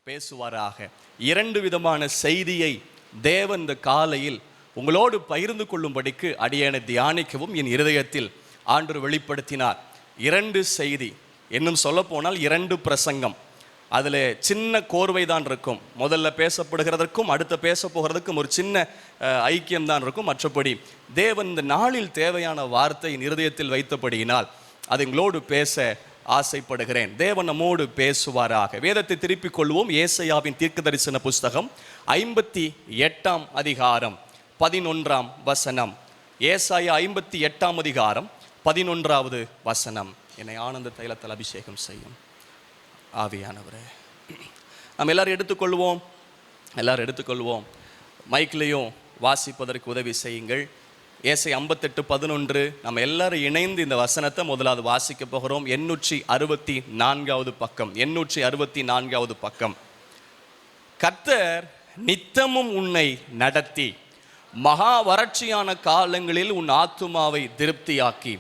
பேசுவாராக. 2 விதமான செய்தியை தேவன் இந்த காலையில் உங்களோடு பகிர்ந்து கொள்ளும்படிக்கு அடியேனை தியானிக்கவும் என் இருதயத்தில் ஆண்டவர் வெளிப்படுத்தினார். 2 செய்தி, இன்னும் சொல்ல போனால் 2 பிரசங்கம். அதில் சின்ன கோர்வை தான் இருக்கும். முதல்ல பேசப்படுகிறதற்கும் அடுத்த பேச போகிறதுக்கும் ஒரு சின்ன ஐக்கியம் தான் இருக்கும். மற்றபடி தேவன் இந்த நாளில் தேவையான வார்த்தை என் இருதயத்தில் வைத்தபடியினால் அதை உங்களோடு பேச ஆசைப்படுகிறேன். தேவன் நம்மோடு பேசுவாராக. வேதத்தை திருப்பிக் கொள்வோம். ஏசாயாவின் தீர்க்கதரிசன புஸ்தகம் 58 அதிகாரம் 11 வசனம். ஏசாயா 58 அதிகாரம் 11 வசனம். என்னை ஆனந்த தைலத்தால் அபிஷேகம் செய்யும் ஆவியானவரே. நாம் எல்லாரும் எடுத்துக்கொள்வோம். மைக்கிலையும் வாசிப்பதற்கு உதவி செய்யுங்கள். ஏசாயா 58:11. நம்ம எல்லாரும் இணைந்து இந்த வசனத்தை முதலாவது வாசிக்க போகிறோம். 864 பக்கம். 864 பக்கம். கர்த்தர் நித்தமும் உன்னை நடத்தி மகா வறட்சியான காலங்களில் உன் ஆத்துமாவை திருப்தியாக்கி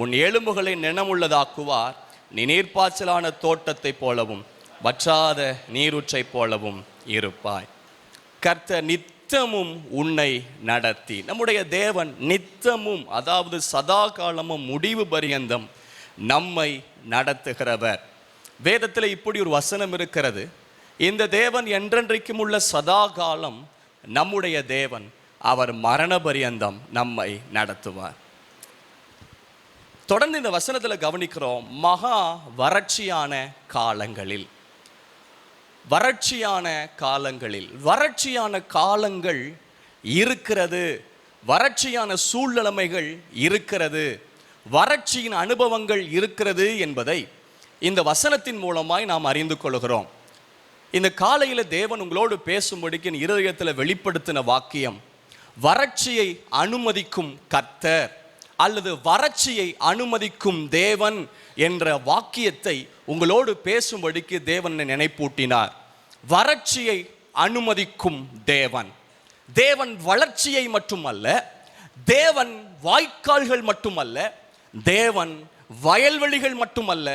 உன் எலும்புகளை நினமுள்ளதாக்குவார். நீ நீர்ப்பாய்ச்சலான தோட்டத்தை போலவும் வற்றாத நீரூற்றை போலவும் இருப்பாய். கர்த்தர் நித்தமும் உன்னை நடத்தி. நம்முடைய தேவன் நித்தமும், அதாவது சதா காலமும் முடிவு பரியந்தம் நம்மை நடத்துகிறவர். வேதத்தில் இப்படி ஒரு வசனம் இருக்கிறது. இந்த தேவன் என்றென்றைக்கும் உள்ள சதா காலம் நம்முடைய தேவன். அவர் மரண பரியந்தம் நம்மை நடத்துவார். தொடர்ந்து இந்த வசனத்தில் கவனிக்கிறோம். மகா வறட்சியான காலங்களில், வறட்சியான காலங்கள் இருக்கிறது, வறட்சியான சூழ்நிலைமைகள் இருக்கிறது, வறட்சியின் அனுபவங்கள் இருக்கிறது என்பதை இந்த வசனத்தின் மூலமாய் நாம் அறிந்து கொள்கிறோம். இந்த காலையில் தேவன் உங்களோடு பேசும்படிக்கு என் இருதயத்தில் வெளிப்படுத்தின வாக்கியம், வறட்சியை அனுமதிக்கும் கர்த்தர் அல்லது வறட்சியை அனுமதிக்கும் தேவன் என்ற வாக்கியத்தை உங்களோடு பேசும்படிக்கு தேவன் நினைப்பூட்டினார். வறட்சியை அனுமதிக்கும் தேவன். தேவன் வளர்ச்சியை மட்டுமல்ல, தேவன் வாய்க்கால்கள் மட்டுமல்ல, தேவன் வயல்வெளிகள் மட்டுமல்ல,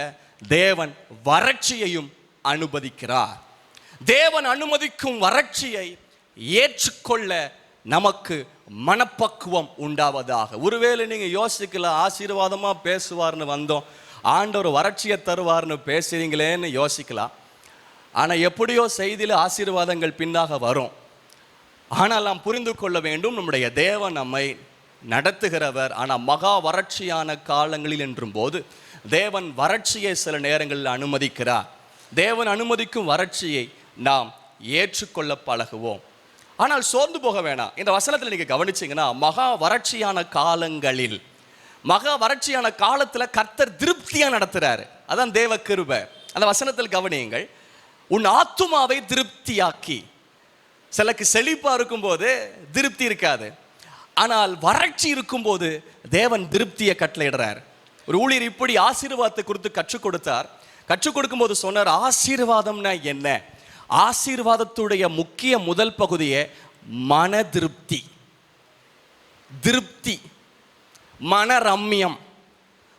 தேவன் வறட்சியையும் அனுமதிக்கிறார். தேவன் அனுமதிக்கும் வறட்சியை ஏற்றுக்கொள்ள நமக்கு மனப்பக்குவம் உண்டாவதாக. ஒருவேளை நீங்கள் யோசிக்கலாம், ஆசீர்வாதமாக பேசுவார்னு வந்தோம், ஆண்டவர் வறட்சியை தருவார்னு பேசுறீங்களேன்னு யோசிக்கலாம். ஆனால் எப்படியோ செய்தியில் ஆசீர்வாதங்கள் பின்னாக வரும். ஆனால் நாம் புரிந்து கொள்ள வேண்டும், நம்முடைய தேவன் நம்மை நடத்துகிறவர். ஆனால் மகா வறட்சியான காலங்களில் என்றும் போது தேவன் வறட்சியை சில நேரங்களில் அனுமதிக்கிறார். தேவன் அனுமதிக்கும் வறட்சியை நாம் ஏற்றுக்கொள்ள பழகுவோம். ஆனால் சோர்ந்து போக வேணாம். இந்த வசனத்தில் நீங்கள் கவனிச்சிங்கன்னா, மகா வறட்சியான காலங்களில், மகா வறட்சியான காலத்தில் கர்த்தர் திருப்தியாக நடத்துகிறாரு. அதான் தேவ கிருபை. அந்த வசனத்தில் கவனியுங்கள். உன் ஆத்துமாவை திருப்தியாக்கி. சிலக்கு செழிப்பாக இருக்கும்போது திருப்தி இருக்காது, ஆனால் வறட்சி இருக்கும்போது தேவன் திருப்தியை கட்டளையிடுறார். ஒரு ஊழியர் இப்படி ஆசீர்வாதத்தை குறித்து கற்றுக் கொடுத்தார். கற்றுக் கொடுக்கும்போது சொன்னார், ஆசீர்வாதம்னா என்ன? ஆசீர்வாதத்துடைய முக்கிய முதல் பகுதியே மன திருப்தி, மனரம்யம்.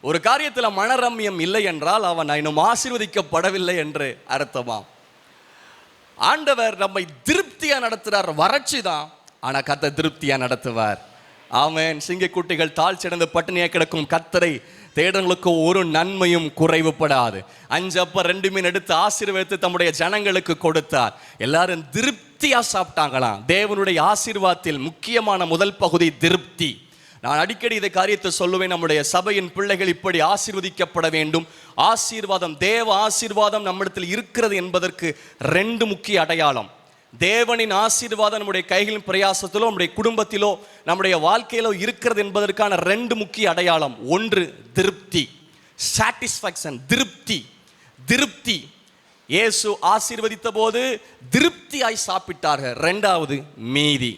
ஒரு காரியத்தில் மனரம்யம் இல்லை என்றால் அவன் இன்னும் ஆசீர்வதிக்கப்படவில்லை என்று அர்த்தமாம். ஆண்டவர் நம்மை திருப்தியா நடத்துறார். வறட்சி தான், ஆனா கர்த்தர் திருப்தியா நடத்துவார். ஆமென். சிங்கக்குட்டிகள் தாழ்ச்சியடைந்து பட்டினியா கிடக்கும் கர்த்தரை தேடங்களுக்கு ஒரு நன்மையும் குறைவுபடாது. 5 அப்பம் 2 மீன் எடுத்து ஆசீர்வதித்து தம்முடைய ஜனங்களுக்கு கொடுத்தார். எல்லாரும் திருப்தியா சாப்பிட்டாங்களாம். தேவனுடைய ஆசீர்வாதத்தில் முக்கியமான முதல் பகுதி திருப்தி. நான் அடிக்கடி இதை காரியத்தை சொல்லுவேன். நம்முடைய சபையின் பிள்ளைகள் இப்படி ஆசீர்வதிக்கப்பட வேண்டும். ஆசீர்வாதம், தேவ ஆசீர்வாதம் நம்மிடத்தில் இருக்கிறது என்பதற்கு 2 முக்கிய அடையாளம். தேவனின் ஆசீர்வாதம் நம்முடைய கைகளின் பிரயாசத்திலோ, நம்முடைய குடும்பத்திலோ, நம்முடைய வாழ்க்கையிலோ இருக்கிறது என்பதற்கான 2 முக்கிய அடையாளம். ஒன்று திருப்தி, சாட்டிஸ்ஃபேக்ஷன், திருப்தி. இயேசு ஆசீர்வதித்த போது திருப்தியாய் சாப்பிட்டார்கள். 2வது மீதி,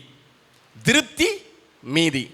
திருப்தி, மீதி.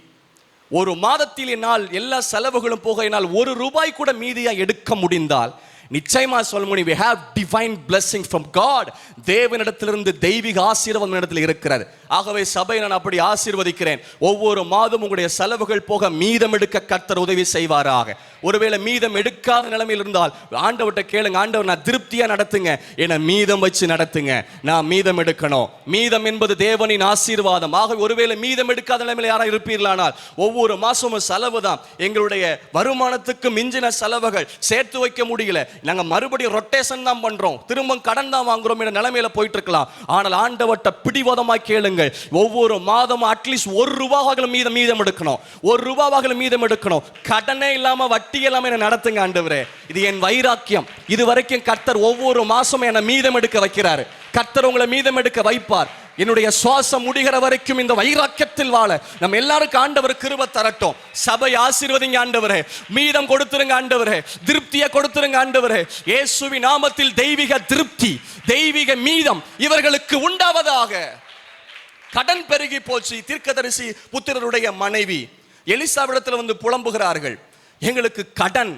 ஒரு மாதத்தில் என்னால் எல்லா செலவுகளும் போக என்னால் 1 ரூபாய் கூட மீதியாக எடுக்க முடிந்தால் நிச்சயமா சொல்ல முடியும், we have divine blessing from God. தேவனிடத்திலிருந்து தெய்வீக ஆசீர்வாதம் இடத்தில் இருக்கிறது. ஆகவே சபையை நான் அப்படி ஆசீர்வதிக்கிறேன். ஒவ்வொரு மாதம் உங்களுடைய செலவுகள் போக மீதம் எடுக்க கர்த்தர் உதவி செய்வாராக. ஒருவேளை மீதம் எடுக்காத நிலைமையில் இருந்தால் ஆண்டவர்கிட்ட கேளுங்க, ஆண்டவர் நான் திருப்தியா நடத்துங்க, என மீதம் வச்சு நடத்துங்க. நான் மீதம் எடுக்கணும். மீதம் என்பது தேவனின் ஆசீர்வாதம். ஆக ஒருவேளை மீதம் எடுக்காத நிலைமையில் யாரா இருப்பீர்களானால் ஒவ்வொரு மாசமும் செலவு தான். எங்களுடைய வருமானத்துக்கு மிஞ்சின செலவுகள் சேர்த்து வைக்க முடியல, நாங்க மறுபடியும் ரொட்டேஷன் தான் பண்றோம், திரும்ப கடன் தான் வாங்குறோம் என்ற நிலைமையில போயிட்டு இருக்கலாம். ஆனால் ஆண்டவர்கிட்ட பிடிவாதமாய் கேளுங்கள், ஒவ்வொரு மாதமும் அட்லீஸ்ட் ₹1 மீதம் எடுக்கணும். ₹1 மீதம் எடுக்கணும். கடனே இல்லாம வட்டி இல்லாம என்ன நடத்துங்க ஆண்டவரே. இது என் வைராக்கியம். இது வரைக்கும் கர்த்தர் ஒவ்வொரு மாசமும் என்ன மீதம் எடுக்க வைக்கிறாரு. கர்த்தர் உங்களை மீதம் எடுக்க வைப்பார். என்னுடைய சுவாசம் முடிகிற வரைக்கும் இந்த வைராக்கியத்தில் வாழ நம்ம எல்லாருக்கும் ஆண்டவர் கிருபை தரட்டும். சபை ஆசீர்வதிங்க ஆண்டவரே, மீதம் கொடுத்துருங்க ஆண்டவரே, திருப்தியை கொடுத்துருங்க ஆண்டவரே. இயேசுவின் நாமத்தில் தெய்வீக திருப்தி, தெய்வீக மீதம் இவர்களுக்கு உண்டாவதாக. கடன் பெருகி போச்சு. தீர்க்கதரிசி புத்திரருடைய மனைவி எலிசாவிடத்தில் வந்து புலம்புகிறார்கள், எங்களுக்கு கடன்,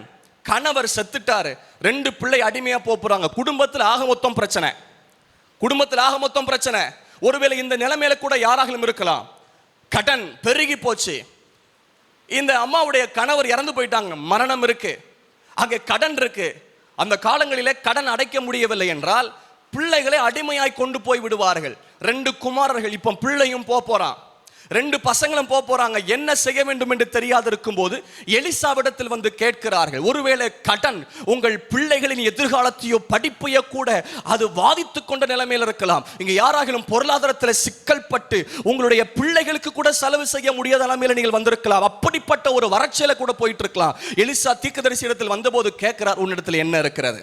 கணவர் செத்துட்டாரு, 2 பிள்ளை அடிமையா போறாங்க, குடும்பத்தில் ஆக மொத்தம் பிரச்சனை, குடும்பத்தில் ஆக மொத்தம் பிரச்சனை. ஒருவேளை இந்த நிலைமையில கூட யாராகவும் இருக்கலாம். கடன் பெருகி போச்சு. இந்த அம்மாவுடைய கணவர் இறந்து போயிட்டாங்க, மரணம் இருக்கு, அங்கே கடன் இருக்கு. அந்த காலங்களிலே கடன் அடைக்க முடியவில்லை என்றால் பிள்ளைகளை அடிமையாய் கொண்டு போய் விடுவார்கள். 2 குமாரர்கள், இப்ப பிள்ளையும் போறான், 2 பசங்களும் போறாங்க. என்ன செய்ய வேண்டும் என்று தெரியாது இருக்கும் போது எலிசாவிடத்தில் வந்து கேட்கிறார்கள், ஒருவேளை கடன் உங்கள் பிள்ளைகளின் எதிர்காலத்தையோ படிப்பையோ கூட அது வாதித்துக் கொண்ட நிலைமையில் இருக்கலாம். இங்க யாராகிலும் பொருளாதாரத்தில் சிக்கல் பட்டு உங்களுடைய பிள்ளைகளுக்கு கூட செலவு செய்ய முடியாத நிலைமையில நீங்கள் வந்திருக்கலாம். அப்படிப்பட்ட ஒரு வறட்சியில கூட போயிட்டு இருக்கலாம். எலிசா தீர்க்கதரிசி இடத்தில் வந்தபோது கேட்கிறார், உன்னிடத்தில் என்ன இருக்கிறது?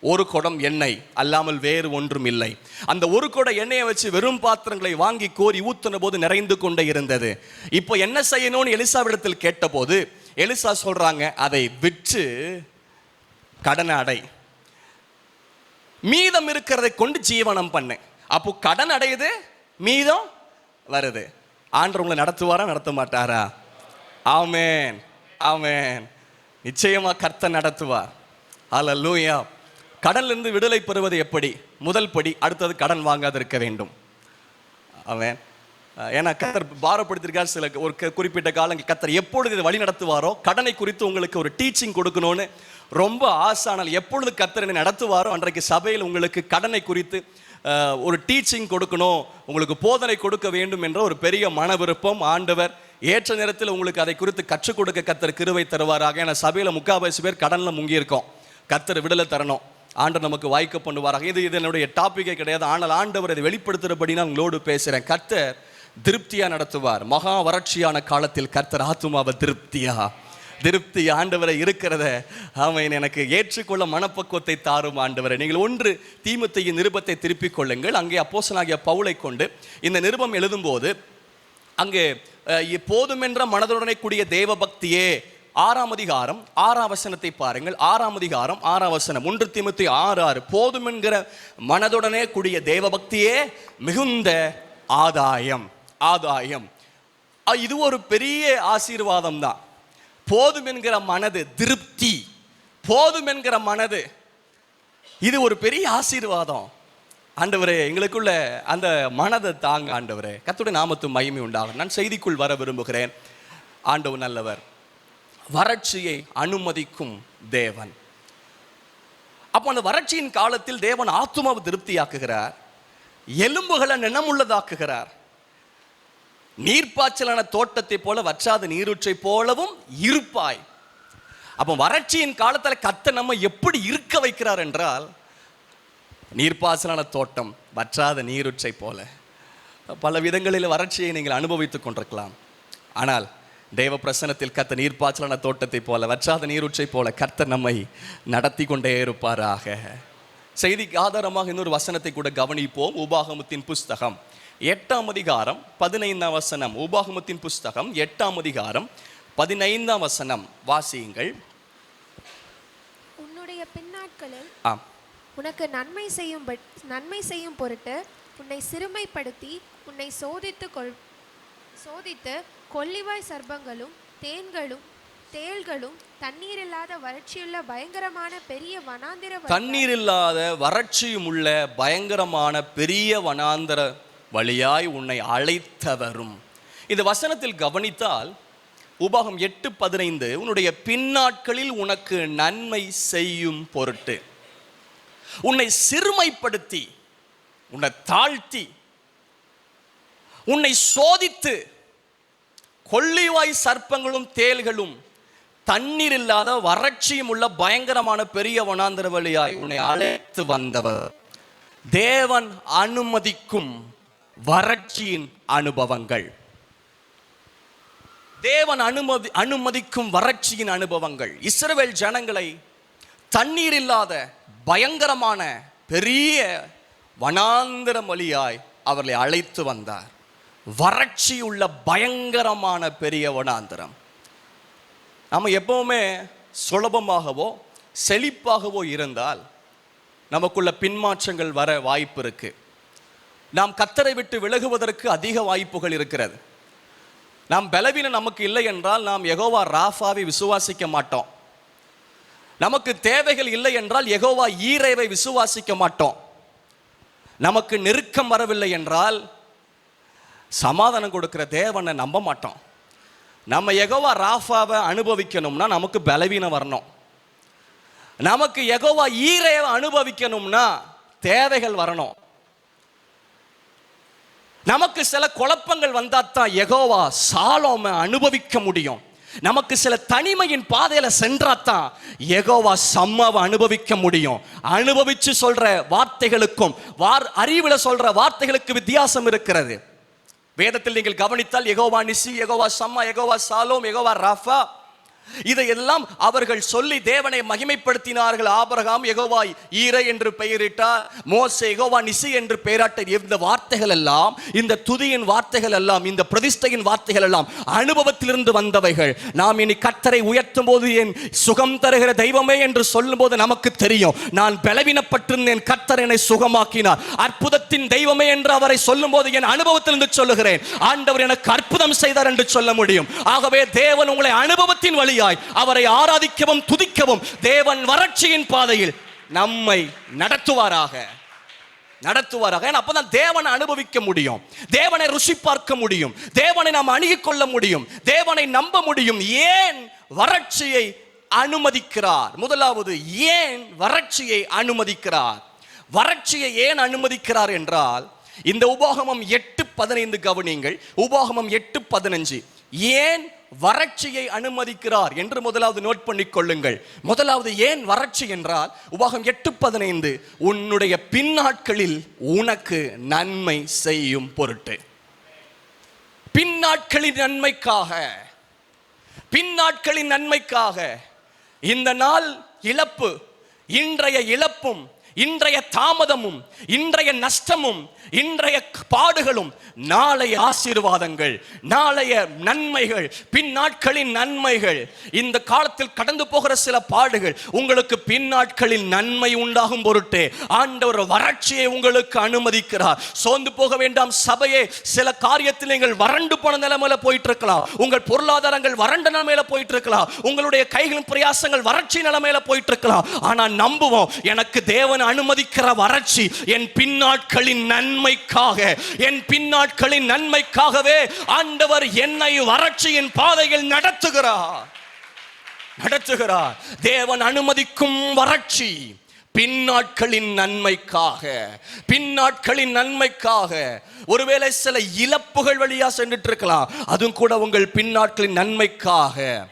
1 குடம் எண்ணெய் அல்லாமல் வேறு ஒன்றும் இல்லை. அந்த 1 குடம் எண்ணெயை வச்சு வெறும் பாத்திரங்களை வாங்கி கோரி ஊத்தின போது நிறைந்து கொண்டே இருந்தது. இப்போ என்ன செய்யணும்னு எலிசாவிடத்தில் கேட்டபோது எலிசா சொல்றாங்க, அதை விற்று கடனை அடை, மீதம் இருக்கிறதை கொண்டு ஜீவனம் பண்ணு. அப்போ கடன் அடையுது, மீதம் வருது. ஆண்டவர் உங்களை நடத்துவாரா நடத்த மாட்டாரா? ஆமென், ஆமென். நிச்சயமா கர்த்தர் நடத்துவார். ஹல்லேலூயா. கடன்ல இருந்து விடுதலை பெறுவது எப்படி? முதல் படி, அடுத்தது கடன் வாங்காது இருக்க வேண்டும். அவன் ஏன்னா கர்த்தர் பாரப்படுத்திருக்கார். சில ஒரு குறிப்பிட்ட காலங்கள் கர்த்தர் எப்பொழுது இதை வழி நடத்துவாரோ, கடனை குறித்து உங்களுக்கு ஒரு டீச்சிங் கொடுக்கணும்னு ரொம்ப ஆசானால் எப்பொழுது கர்த்தர் என்னை நடத்துவாரோ அன்றைக்கு சபையில் உங்களுக்கு கடனை குறித்து ஒரு டீச்சிங் கொடுக்கணும், உங்களுக்கு போதனை கொடுக்க வேண்டும் என்ற ஒரு பெரிய மன விருப்பம். ஆண்டவர் ஏற்ற நேரத்தில் உங்களுக்கு அதை குறித்து கற்றுக் கொடுக்க கர்த்தர் கிருபை தருவாராக. ஏன்னா சபையில் 3/4 பேர் கடனில் முங்கி இருக்கோம். கர்த்தர் விடுதலை தரணும், ஆண்டவர் நமக்கு வாய்க்க பண்ணுவாராக. இது என்னுடைய டாபிக்கே கிடையாது, ஆனால் ஆண்டவர் இதை வெளிப்படுத்துறபடி நான் உங்களோடு பேசுகிறேன். கர்த்தர் திருப்தியா நடத்துவார். மகா வறட்சியான காலத்தில் கர்த்தர் ஆத்துமாவை திருப்தி ஆண்டவரை இருக்கிறத அவன் எனக்கு ஏற்றுக்கொள்ள மனப்பக்குவத்தை தாரும் ஆண்டவரை. நீங்கள் 1 தீமோத்தேயின் நிருபத்தை திருப்பிக் கொள்ளுங்கள். அங்கே அப்போஸ்தலனாகிய பவுலை கொண்டு இந்த நிருபம் எழுதும்போது அங்கே போதுமென்ற மனதுடனே கூடிய தேவ பக்தியே 6ஆம் அதிகாரம் 6ஆம் வசனத்தை பாருங்கள். 6ஆம் அதிகாரம் 6ஆம் வசனம், 1 தீமோத்தேயு 6:6. போதும் என்கிற மனதுடனே கூடிய தேவ பக்தியே மிகுந்த ஆதாயம். இது ஒரு பெரிய ஆசீர்வாதம் தான். போதும் என்கிற மனது, திருப்தி, போதும் என்கிற மனது, இது ஒரு பெரிய ஆசீர்வாதம். ஆண்டவரே எங்களுக்குள்ள அந்த மனதை தாங்க ஆண்டவரே. கர்த்தருடைய நாமத்துக்கு மகிமை உண்டாகும். நான் செய்திக்குள் வர விரும்புகிறேன். ஆண்டவர் நல்லவர், வறட்சியை அனுமதிக்கும் தேவன். அப்போ அந்த வறட்சியின் காலத்தில் தேவன் ஆத்துமாவை திருப்தியாக்குகிறார், எலும்புகளை நினமுள்ளதாக்குகிறார். நீர்ப்பாய்ச்சலான தோட்டத்தை போல வற்றாத நீரூற்றை போலவும் இருப்பாய். அப்போ வறட்சியின் காலத்தில் கர்த்தர் நம்ம எப்படி இருக்க வைக்கிறார் என்றால், நீர்ப்பாய்ச்சலான தோட்டம், வற்றாத நீரூற்றை போல. பல விதங்களில் வறட்சியை நீங்கள் அனுபவித்துக் கொண்டிருக்கலாம். ஆனால் தேவ பிரசன்னத்தில் கர்த்தர் நீர்ப்பாய்ச்சலான தோட்டத்தை போல, வற்றாத நீரூற்றை போல கர்த்தர் நம்மை நடத்தி கொண்டே இருப்பாராக. செய்திக்கு ஆதாரமாக இன்னொரு வசனத்தை கூட கவனிப்போம். உபாகமத்தின் புஸ்தகம் 8ஆம் அதிகாரம் 15ஆம் வசனம். உபாகமத்தின் புஸ்தகம் 8ஆம் அதிகாரம் 15ஆம் வசனம் வாசியுங்கள். உன்னுடைய பின்னாட்களில் உனக்கு நன்மை செய்யும் பொருட்டு உன்னை சிறுமைப்படுத்தி உன்னை சோதித்து கொள்ளிவாய் சர்ப்பங்களும் தேன்களும் தேள்களும் தண்ணீர் இல்லாத வறட்சியுள்ள பயங்கரமான பெரிய வனாந்திர தண்ணீர் இல்லாத வறட்சியும் உள்ள பயங்கரமான பெரிய வனாந்தர வழியாய் உன்னை அழைத்தவரும். இந்த வசனத்தில் கவனித்தால் உபாகம் 8:15 உன்னுடைய பின்னாட்களில் உனக்கு நன்மை செய்யும் பொருட்டு உன்னை சிறுமைப்படுத்தி உன்னை தாழ்த்தி உன்னை சோதித்து கொள்ளிவாய் சர்ப்பங்களும் தேள்களும் தண்ணீர் இல்லாத வறட்சியும் உள்ள பயங்கரமான பெரிய வனாந்தர வழியாய் உன்னை அழைத்து வந்தவர். தேவன் அனுமதிக்கும் வறட்சியின் அனுபவங்கள், தேவன் அனுமதிக்கும் வறட்சியின் அனுபவங்கள் இஸ்ரவேல் ஜனங்களை தண்ணீர் இல்லாத பயங்கரமான பெரிய வனாந்தர வழியாய் அவர்களை அழைத்து வந்தார். வறட்சி உள்ள பயங்கரமான பெரிய வனாந்தரம். நம்ம எப்பவுமே சுலபமாகவோ செழிப்பாகவோ இருந்தால் நமக்குள்ள பின்மாற்றங்கள் வர வாய்ப்பு இருக்கு. நாம் கர்த்தரை விட்டு விலகுவதற்கு அதிக வாய்ப்புகள் இருக்கிறது. நாம் பலவீனம் நமக்கு இல்லை என்றால் நாம் யெகோவா ராஃபாவை விசுவாசிக்க மாட்டோம். நமக்கு தேவைகள் இல்லை என்றால் யெகோவா ஈரேவை விசுவாசிக்க மாட்டோம். நமக்கு நெருக்கம் வரவில்லை என்றால் சமாதானம் கொடுக்கிற தேவனை நம்ப மாட்டோம். நம்ம யெகோவா ராஃபாவை அனுபவிக்கணும்னா நமக்கு பலவீனம் வரணும். நமக்கு யெகோவா ஈரேவை அனுபவிக்கணும்னா தேவைகள் வரணும். நமக்கு சில குழப்பங்கள் வந்தாத்தான் யெகோவா சாலோமை அனுபவிக்க முடியும். நமக்கு சில தனிமையின் பாதையில சென்றாத்தான் யெகோவா சம்மாவை அனுபவிக்க முடியும். அனுபவிச்சு சொல்ற வார்த்தைகளுக்கும் அறிவுல சொல்ற வார்த்தைகளுக்கு வித்தியாசம் இருக்கிறது. வேதத்தில் நீங்கள் கவனித்தால் யெகோவா நிசி, யெகோவா சம்மா, யெகோவா சாலோம், யெகோவா ராஃபா இதையெல்லாம் அவர்கள் சொல்லி தேவனை மகிமைப்படுத்தினார்கள். ஆபிரகாம் யெகோவா ஈரே என்று பெயரிட்டார். மோசே யெகோவா நிசி என்று பெயரிட்ட இந்த வார்த்தைகள் எல்லாம், இந்த துதியின் வார்த்தைகள் எல்லாம், இந்த பிரதிஷ்டையின் வார்த்தைகள் எல்லாம் அனுபவத்திலிருந்து வந்தவைகள். நாம் இனி கர்த்தரை உயர்த்தும் போது என் சுகம் தருகிற தெய்வமே என்று சொல்லும் போது நமக்கு தெரியும், நான் பலவீனப்பட்டிருந்தேன், கர்த்தர் என்னை சுகமாக்கினார். அற்புதத்தின் தெய்வமே என்று அவரை சொல்லும் போது என் அனுபவத்திலிருந்து சொல்லுகிறேன், ஆண்டவர் எனக்கு அற்புதம் செய்தார் என்று சொல்ல முடியும். ஆகவே தேவன் உங்களை அனுபவத்தின் வழி அவரை ஆராதிக்கவும் துதிக்கவும் தேவன் வறட்சியின் பாதையில் நம்மை நடத்துவாராக. அப்பதான் தேவனை அனுபவிக்க முடியும், தேவனை ருசி பார்க்க முடியும், தேவனை நாம் அணுகிக் கொள்ள முடியும், தேவனை நம்ப முடியும். ஏன் வறட்சியை அனுமதிக்கிறார்? முதலாவது, ஏன் வறட்சியை அனுமதிக்கிறார்? வறட்சியை ஏன் அனுமதிக்கிறார் என்றால், இந்த உபாகமம் 8:15 கவனியுங்கள். உபாகமம் 8:15 ஏன் வறட்சியை அனுமதிக்கிறார் என்று முதலாவது நோட் பண்ணிக் கொள்ளுங்கள். முதலாவது ஏன் வறட்சி என்றால், உபாகம் 8:15 உன்னுடைய பின்னாட்களில் உனக்கு நன்மை செய்யும் பொருட்டு. பின்னாட்களின் நன்மைக்காக, பின்னாட்களின் நன்மைக்காக. இந்த நாள் இழப்பு, இன்றைய இழப்பும், இன்றைய தாமதமும், இன்றைய நஷ்டமும், இன்றைய பாடுகளும் நாளை ஆசீர்வாதங்கள், நாளைய நன்மைகள், பின்னாட்களின் நன்மைகள். இந்த காலத்தில் கடந்து போகிற சில பாடுகள் உங்களுக்கு பின்னாட்களில் நன்மை உண்டாகும் பொருட்டே ஆண்டவர் வறட்சியை உங்களுக்கு அனுமதிக்கிறார். சோர்ந்து போக வேண்டாம் சபையே. சில காரியத்தில் நீங்கள் வறண்டு போன நிலைமையில போயிட்டு இருக்கலாம், உங்கள் பொருளாதாரங்கள் வறண்ட நிலைமையில போயிட்டு இருக்கலாம், உங்களுடைய கைகளின் பிரயாசங்கள் வறட்சி நிலைமையில போயிட்டு இருக்கலாம். ஆனா நம்புவோம், எனக்கு தேவன் அனுமதிக்கிற வறட்சி என் பின்னாட்களின் நன்மைக்காக, என் பின்னாட்களின் நன்மைக்காகவே ஆண்டவர் என்னை வறட்சியின் பாதையில் நடத்துகிறார். தேவன் அனுமதிக்கும் வறட்சி பின்னாட்களின் நன்மைக்காக, பின்னாட்களின் நன்மைக்காக. ஒருவேளை சில இழப்புகள் வழியா சென்றுட்டு இருக்கலாம், அதுவும் கூட உங்கள் பின்னாட்களின் நன்மைக்காக.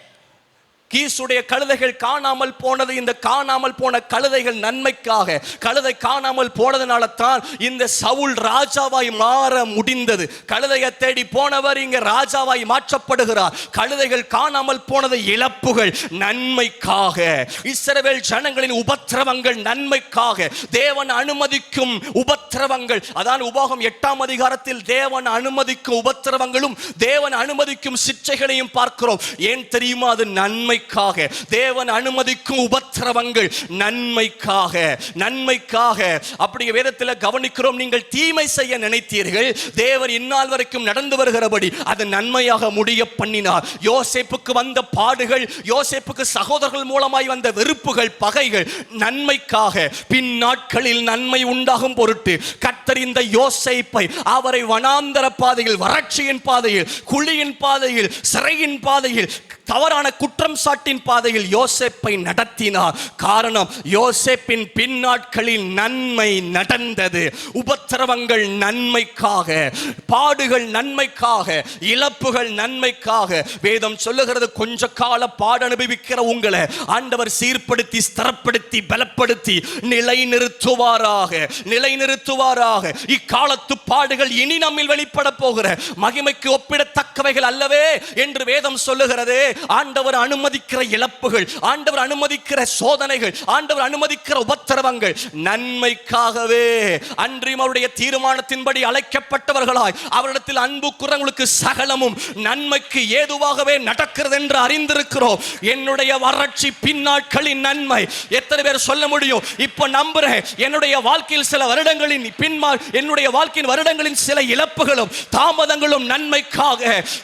கீசுடைய கழுதைகள் காணாமல் போனது, இந்த காணாமல் போன கழுதைகள் நன்மைக்காக. கழுதை காணாமல் போனதுனால தான் இந்த சவுல் ராஜாவாய் மாற முடிந்தது. கழுதையை தேடி போனவர் இங்க ராஜாவாய் மாற்றப்படுகிறார். கழுதைகள் காணாமல் போனது இழப்புகள், நன்மைக்காக. இஸ்ரவேல் ஜனங்களின் உபத்திரவங்கள் நன்மைக்காக. தேவன் அனுமதிக்கும் உபத்திரவங்கள், அதான் உபாகம் 8ஆம் அதிகாரத்தில் தேவன் அனுமதிக்கும் உபத்திரவங்களும் தேவன் அனுமதிக்கும் சிற்றைகளையும் பார்க்கிறோம். ஏன் தெரியுமா? அது நன்மை நன்மைக்காக. தேவன் அனுமதிக்கும் உபத்திரவங்கள் நன்மைக்காக, நன்மைக்காக. அப்படி வேதத்தில் கவனிக்கிறோம். நீங்கள் தீமை செய்ய நினைத்தீர்கள், தேவன் இந்நாள் வரைக்கும் நடந்து வருகிறபடி அது நன்மையாக முடிய பண்ணினார். யோசேப்புக்கு வந்த பாடுகள், யோசேப்புக்கு சகோதரர்கள் மூலமாய் வந்த வெறுப்புகள், பகைகள் நன்மைக்காக, பின் நாட்களில் நன்மை உண்டாகும் பொருட்டு கர்த்தர் இந்த யோசேப்பை அவரை வனாந்தர பாதையில், வறட்சியின் பாதையில், குழியின் பாதையில், சிறையின் பாதையில், தவறான குற்றம் சாட்டின் பாதையில் யோசேப்பை நடத்தினார். காரணம், யோசேப்பின் பின்னாட்களில் நன்மை நடந்தது. உபத்திரவங்கள் நன்மைக்காக, பாடுகள் நன்மைக்காக, இழப்புகள் நன்மைக்காக. வேதம் சொல்லுகிறது, கொஞ்ச கால பாடு அனுபவிக்கிற உங்களை ஆண்டவர் சீர்படுத்தி, ஸ்திரப்படுத்தி, பலப்படுத்தி நிலைநிறுத்துவாராக, நிலைநிறுத்துவாராக. இக்காலத்து பாடுகள் இனி நம்மில் வெளிப்பட போகிற மகிமைக்கு ஒப்பிடத்தக்கவைகள் அல்லவே என்று வேதம் சொல்லுகிறது. ஆண்டவர் அனுமதிக்கிற இழப்புகள், ஆண்டவர் அனுமதிக்கிற சோதனைகள், ஆண்டவர் அனுமதிக்கிற உபத்திரவங்கள் நன்மைக்காகவே. அன்றியும் அவருடைய தீர்மானத்தின்படி அழைக்கப்பட்டவர்களாய் அவரிடத்தில் அன்பு கூறவங்களுக்கு சகலமும் நன்மைக்கு ஏதுவாகவே நடக்கிறது என்று அறிந்திருக்கிறோம். என்னுடைய வறட்சி பின்னாட்களின் நன்மை. எத்தனை பேர் சொல்ல முடியும்? இப்ப நம்புறேன், என்னுடைய வாழ்க்கையில் சில வருடங்களின் என்னுடைய வாழ்க்கையின் வருடங்களின் சில இழப்புகளும் தாமதங்களும் நன்மைக்காக,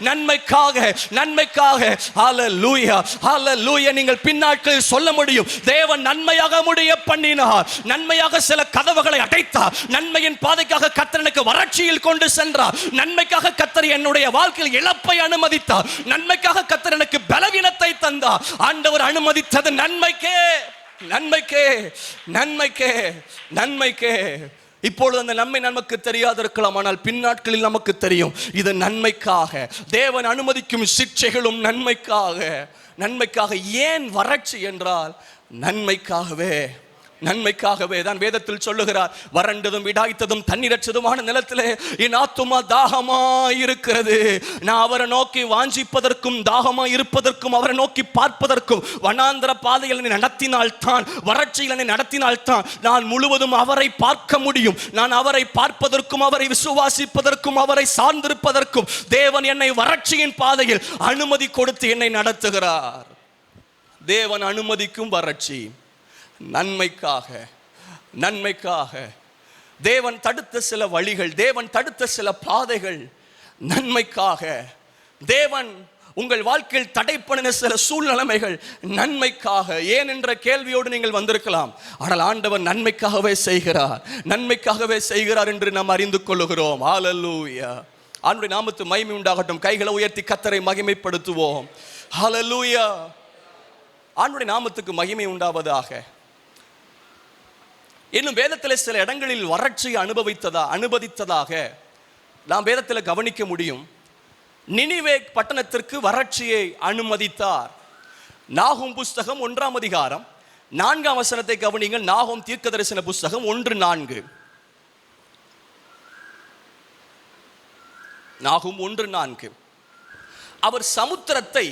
நன்மைக்காக, நன்மைக்காக. ஹல்லேலூயா, ஹல்லேலூயா. நீங்கள் பின்னாட்களில் சொல்ல முடியும், தேவன் நன்மையாக முடிய பண்ணினார், நன்மையாக சில கதவுகளை அடைத்தார், நன்மையின் பாதைக்காக கர்த்தர் எனக்கு வறட்சியில் கொண்டு சென்றார், நன்மைக்காக கர்த்தர் என்னுடைய வாழ்க்கையில் இழப்பை அனுமதித்தார், நன்மைக்காக கர்த்தர் எனக்கு பலவீனத்தை தந்தார். ஆண்டவர் அனுமதித்தது நன்மைக்கே, நன்மைக்கே, நன்மைக்கே, நன்மைக்கே. இப்பொழுது அந்த நன்மை நமக்கு தெரியாதிருக்கலாம், ஆனால் பின்னாட்களில் நமக்கு தெரியும் இது நன்மைக்காக. தேவன் அனுமதிக்கும் சிக்ஷைகளும் நன்மைக்காக, நன்மைக்காக. ஏன் வறட்சி என்றால் நன்மைக்காகவே, நன்மைக்காகவே தான் வேதத்தில் சொல்லுகிறார். வறண்டதும் விடாய்த்ததும் தண்ணீரற்றதுமான நிலத்திலே என் ஆத்துமா தாகமாய் இருக்கிறது. நான் அவரை நோக்கி வாஞ்சிப்பதற்கும் தாகமாய் இருப்பதற்கும் அவரை நோக்கி பார்ப்பதற்கும் வனாந்தர பாதையில் என்னை நடத்தினால்தான், வறட்சியில் என்னை நடத்தினால்தான் நான் முழுவதும் அவரை பார்க்க முடியும். நான் அவரை பார்ப்பதற்கும் அவரை விசுவாசிப்பதற்கும் அவரை சார்ந்திருப்பதற்கும் தேவன் என்னை வறட்சியின் பாதையில் அனுமதி கொடுத்து என்னை நடத்துகிறார். தேவன் அனுமதிக்கும் வறட்சி நன்மைக்காக, நன்மைக்காக. தேவன் தடுத்த சில வழிகள், தேவன் தடுத்த சில பாதைகள் நன்மைக்காக. தேவன் உங்கள் வாழ்க்கையில் தடை பண்ணின சில சூழ்நிலைமைகள் நன்மைக்காக. ஏன் என்ற கேள்வியோடு நீங்கள் வந்திருக்கலாம். ஆனால் ஆண்டவர் நன்மைக்காகவே செய்கிறார், நன்மைக்காகவே செய்கிறார் என்று நாம் அறிந்து கொள்ளுகிறோம். ஹல்லேலூயா. ஆண்டவருடைய நாமத்துக்கு மகிமை உண்டாகட்டும். கைகளை உயர்த்தி கர்த்தரை மகிமைப்படுத்துவோம். ஹல்லேலூயா. ஆண்டவருடைய நாமத்துக்கு மகிமை உண்டாவதாக. இன்னும் வேதத்தில் சில இடங்களில் வறட்சியை அனுமதித்ததாக நாம் வேதத்தில் கவனிக்க முடியும். நினிவே பட்டணத்திற்கு வறட்சியை அனுமதித்தார். நாகூம் புஸ்தகம் 1ஆம் அதிகாரம் 4ஆம் வசனத்தை கவனிங்கள். நாகூம் தீர்க்கதரிசன புஸ்தகம் 1:4. நாகூம் 1:4. அவர் சமுத்திரத்தை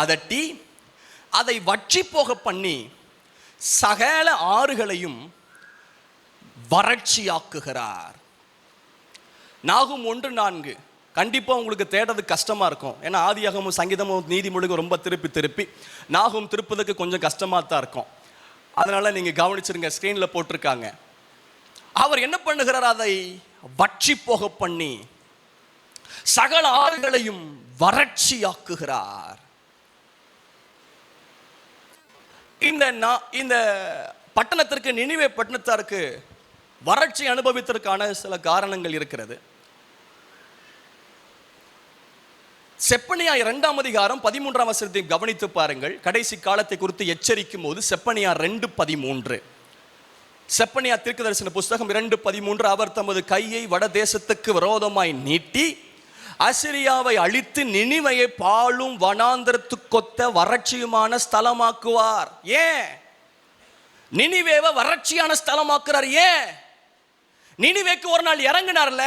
அதட்டி அதை வற்றி போக பண்ணி சகல ஆறுகளையும் வறட்சியாக்குகிறார். நாகூம் 1:4 கண்டிப்பா உங்களுக்கு தேடுறது கஷ்டமா இருக்கும். ஏன்னா ஆதியாகமும் சங்கீதமும் நீதிமொழிகளும் ரொம்ப திருப்பி நாகூம் திருப்பதுக்கு கொஞ்சம் கஷ்டமா தான் இருக்கும். அதனால நீங்க கவனிச்சிருங்க, ஸ்கிரீன்ல போட்டிருக்காங்க. அவர் என்ன பண்ணுகிறார்? அதை வற்றி போக பண்ணி சகல ஆறுகளையும் வறட்சியாக்குகிறார். இந்த பட்டணத்திற்கு, நினிவே பட்டணத்தாருக்கு வறட்சி அனுபவித்ததற்கான சில காரணங்கள் இருக்கிறது. செப்பனியா 2ஆம் அதிகாரம் 13ஆம் வசனத்தை கவனித்து பாருங்கள். கடைசி காலத்தை குறித்து எச்சரிக்கும் போது செப்பனியா 2:13. செப்பனியா தீர்க்கதரிசன புஸ்தகம் 2:13. அவர் தமது கையை வடதேசத்துக்கு விரோதமாய் நீட்டி அசிரியாவை அழித்து நினிவையை பாழும் வனாந்தரத்துக்கொத்த வறட்சியுமான ஸ்தலமாக்குவார். ஏன் நினிவேவை வறட்சியான ஸ்தலமாக்குறார்? ஏன்? நினிவேக்கு ஒரு நாள் இறங்கினார்ல,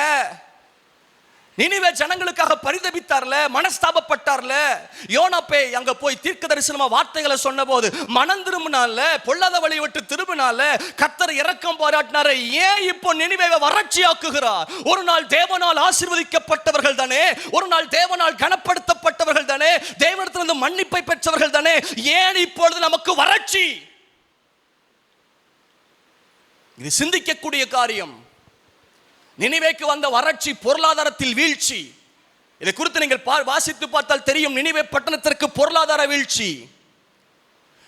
நினிவே ஜனங்களுக்காக பரிதபித்தார்ல, மனஸ்தாபப்பட்டார்ல. யோனாப்பே அங்க போய் தீர்க்க தரிசனமா வார்த்தைகளை சொன்ன போது மனம் திரும்பினால, பொல்லாத வழியை விட்டு திரும்பினால, கர்த்தர் இரக்கம் பாராட்டினாரு. ஏன் இப்போ நினிவேவை வறட்சியாக்குகிறார்? ஒரு நாள் தேவனால் ஆசீர்வதிக்கப்பட்டவர்கள் தானே, ஒரு நாள் தேவனால் கனப்படுத்தப்பட்டவர்கள் தானே, தேவனிடத்திலிருந்து மன்னிப்பை பெற்றவர்கள் தானே, ஏன் இப்பொழுது நமக்கு வறட்சி? இது சிந்திக்கக்கூடிய காரியம். நினிவேக்கு வந்த வறட்சி பொருளாதாரத்தில் வீழ்ச்சி. இதை குறித்து நீங்கள் வாசித்து பார்த்தால் தெரியும். நினிவே பட்டணத்திற்கு பொருளாதார வீழ்ச்சி.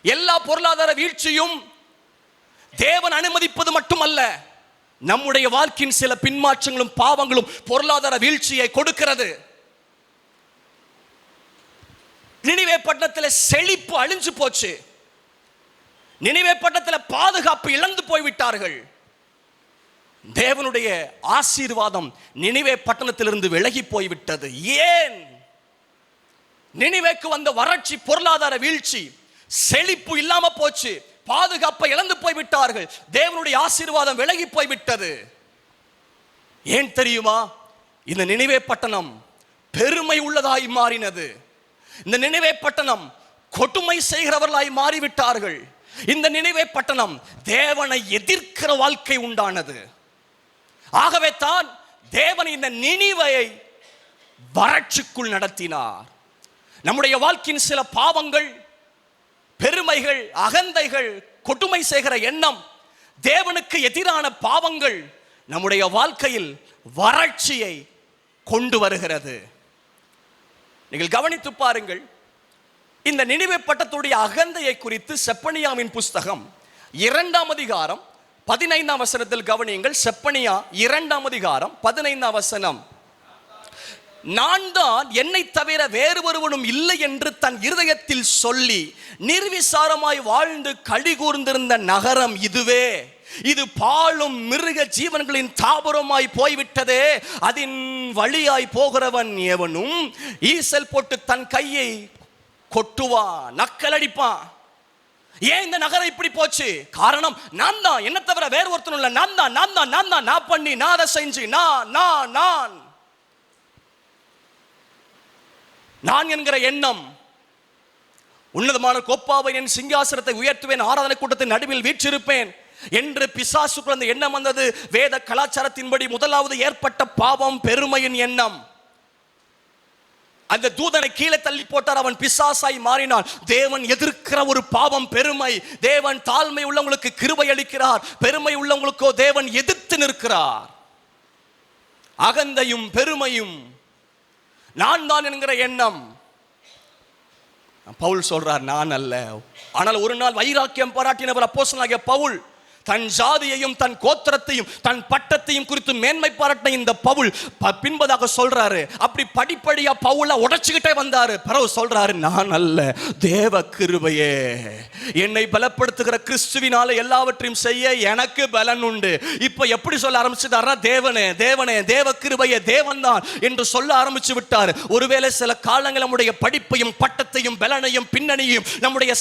எல்லா பொருளாதார வீழ்ச்சியும் தேவன் அனுமதிப்பது மட்டுமல்ல, நம்முடைய வாழ்க்கையின் சில பின்மாற்றங்களும் பாவங்களும் பொருளாதார வீழ்ச்சியை கொடுக்கிறது. நினிவே பட்டணத்தில் செழிப்பு அழிஞ்சு போச்சு. நினிவே பட்டணத்தில் பாதுகாப்பு இழந்து போய்விட்டார்கள். தேவனுடைய ஆசீர்வாதம் நினிவே பட்டணத்திலிருந்து விலகி போய்விட்டது. ஏன்? நினிவேக்கு வந்த வறட்சி, பொருளாதார வீழ்ச்சி, செழிப்பு இல்லாம போச்சு, பாதுகாப்பை இழந்து போய்விட்டார்கள், தேவனுடைய ஆசீர்வாதம் விலகி போய்விட்டது. ஏன் தெரியுமா? இந்த நினிவே பட்டணம் பெருமை உள்ளதாய் மாறினது. இந்த நினிவே பட்டணம் கொடுமை செய்கிறவர்களாய் மாறிவிட்டார்கள். இந்த நினிவே பட்டணம் தேவனை எதிர்க்கிற வாழ்க்கை உண்டானது. ஆகவே தான் தேவன் இந்த நினிவேயை வறட்சிக்குள் நடத்தினார். நம்முடைய வாழ்க்கையின் சில பாவங்கள், பெருமைகள், அகந்தைகள், கொடுமை செய்கிற எண்ணம், தேவனுக்கு எதிரான பாவங்கள் நம்முடைய வாழ்க்கையில் வறட்சியை கொண்டு வருகிறது. நீங்கள் கவனித்து பாருங்கள். இந்த நினிவே பட்டணத்துடைய அகந்தையை குறித்து செப்பனியாவின் புஸ்தகம் 2ஆம் அதிகாரம் 15ஆம் வசனத்தில் கவனியுங்கள். செப்பனியா 2ஆம் அதிகாரம் 15ஆம் வசனம். நான் தான், என்னை தவிர வேறு ஒருவனும் இல்லை என்று தன் இருதயத்தில் சொல்லி நிர்விசாரமாய் வாழ்ந்து களி கூர்ந்திருந்த நகரம் இதுவே. இது பாழும் மிருக ஜீவன்களின் தாபரமாய் போய்விட்டதே. அதன் வழியாய் போகிறவன் எவனும் ஈசல் போட்டு தன் கையை கொட்டுவான், நக்கல் அடிப்பான். ஏன் இந்த நகரம் இப்படி போச்சு? காரணம் நான் தான், என்ன தவிர வேறு ஒருத்தனும் இல்லை. நான் தான், நான் தான், நான் தான், நான் பண்ணி, நான் அதை செஞ்சு, நான் என்கிற எண்ணம். உன்னதமான கோப்பாவை என் சிங்காசனத்தை உயர்த்துவேன், ஆராதனை கூட்டத்தின் நடுவில் வீற்றிருப்பேன் என்று பிசாசுக்குள் அந்த எண்ணம் வந்தது. வேத கலாச்சாரத்தின்படி முதலாவது ஏற்பட்ட பாவம் பெருமையின் எண்ணம். அந்த தூதனை கீழே தள்ளி போட்டார், அவன் பிசாசாய் மாறினான். தேவன் எதிர்க்கிற ஒரு பாவம் பெருமை. தேவன் தாழ்மை உள்ளவங்களுக்கு கிருபை அளிக்கிறார், பெருமை உள்ளவங்களுக்கோ தேவன் எதிர்த்து நிற்கிறார். அகந்தையும் பெருமையும், நான் தான் என்கிற எண்ணம். பவுல் சொல்றார், நான் அல்ல. ஆனால் ஒரு நாள் வைராக்கியம் பாராட்டினவர் அப்போஸ்தலனாகிய பவுல் தன் ஜாதியையும் தன் கோத்திரத்தையும் தன் பட்டத்தையும் குறித்து மேன்மை பாராட்டின இந்த பவுல் பின்பதாக சொல்றாரு. அப்படி படிப்படியா பவுல உடைச்சுக்கிட்டே வந்தாரு. பிறகு சொல்றாரு, நான் அல்ல, தேவ கிருபையே என்னை பலப்படுத்துகிற கிறிஸ்துவினால எல்லாவற்றையும் செய்ய எனக்கு பலன் உண்டு. இப்ப எப்படி சொல்ல ஆரம்பிச்சுட்டாரா? தேவனே, தேவனே, தேவ கிருபையே, தேவன் தான் என்று சொல்ல ஆரம்பிச்சு விட்டார். ஒருவேளை சில காலங்கள் நம்முடைய படிப்பையும் பட்டத்தையும் பலனையும் பின்னணியும் நம்முடைய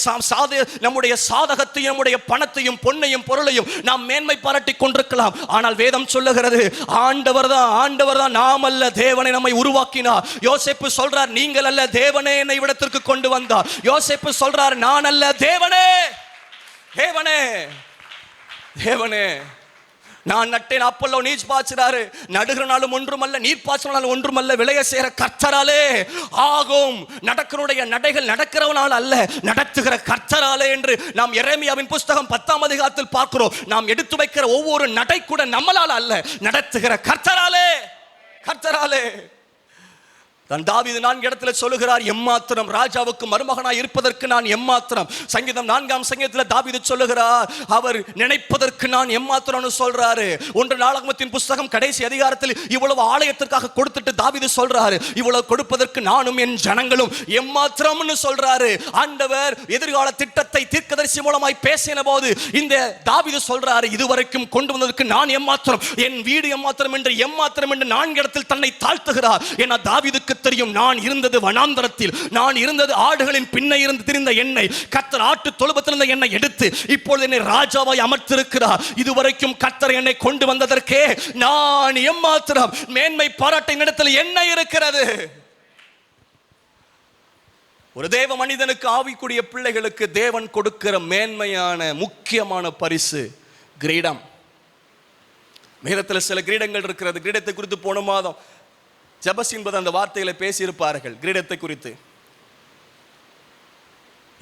சாதகத்தையும் நம்முடைய பணத்தையும் பொன்னையும் பொருளையும் நாம் மேன்மை பாராட்டி கொண்டிருக்கலாம். ஆனால் வேதம் சொல்லுகிறது, ஆண்டவர் தான், நாம் அல்ல, தேவனை நம்மை உருவாக்கினார். யோசேப்பு சொல்றார், நீங்கள் அல்ல, தேவனே என்னை இவ்விடத்திற்கு கொண்டு வந்தார். யோசேப்பு சொல்றார், நான் அல்ல, தேவனே, தேவனே, தேவனே. நான் நட்டேன், அப்பல்லோ நீர் பாய்ச்சிறாரு. நடுகிறனாலும் ஒன்றுமல்ல, நீர் பாய்ச்சினாலும் ஒன்றுமல்ல, விளைய சேர கர்த்தராலே ஆகும். நடக்கிறனுடைய நடைகள் நடக்கிறவனால் அல்ல, நடத்துகிற கர்த்தராலே என்று நாம் எரேமியாவின் புஸ்தகம் 10ஆம் அதிகாரத்தில் பார்க்கிறோம். நாம் எடுத்து வைக்கிற ஒவ்வொரு நடை கூட நம்மளால் அல்ல, நடத்துகிற கர்த்தராலே, கர்த்தராலே. தான் தாவீது 4 இடத்துல சொல்லுகிறார், எம்மாத்திரம், ராஜாவுக்கு மருமகனாய் இருப்பதற்கு நான் எம்மாத்திரம். சங்கீதம் 4ஆம் சங்கீதத்தில் தாவீது சொல்லுகிறார், அவர் நினைப்பதற்கு நான் எம்மாத்திரம்னு சொல்றாரு. 1 நாளாகமத்தின் புஸ்தகம் கடைசி அதிகாரத்தில் இவ்வளவு ஆலயத்திற்காக கொடுத்துட்டு தாவீது சொல்றாரு, இவ்வளவு கொடுப்பதற்கு நானும் என் ஜனங்களும் எம்மாத்திரம்னு சொல்றாரு. ஆண்டவர் எதிர்கால திட்டத்தை தீர்க்கதரிசி மூலமாய் பேசின போது இந்த தாவீது சொல்றாரு, இதுவரைக்கும் கொண்டு வந்ததற்கு நான் எம்மாத்திரம், என் வீடு எம்மாத்திரம் என்று 4 இடத்தில் தன்னை தாழ்த்துகிறார். ஏன்னா தாவீதுக்கு தெரியும், நான் இருந்தது வனாந்தரத்தில், நான் இருந்தது ஆடுகளின் பின்ன இருந்து திரிந்த என்னை கர்த்தர் ஆட்டு தொழுவத்திலிருந்த என்னை எடுத்து இப்பொழுது என்னை ராஜாவாய் அமர்த்திருக்கிறார். இதுவரைக்கும் கர்த்தர் என்னை கொண்டு வந்ததற்கே நான் எம்மாத்திரம் மேன்மை பாராட்ட இடத்தில் என்ன இருக்கிறது? ஒரு தேவ மனிதனுக்கு, ஆவிக்குரிய பிள்ளைகளுக்கு தேவன் கொடுக்கிற மேன்மையான முக்கியமான பரிசு கிரீடம். வேதத்தில் சில கிரீடங்கள் இருக்கிறது. கிரீடத்தை குறித்து போன மாதம் ஜெபஸ் என்பது அந்த வார்த்தைகளை பேசியிருப்பார்கள் கிரீடத்தை குறித்து.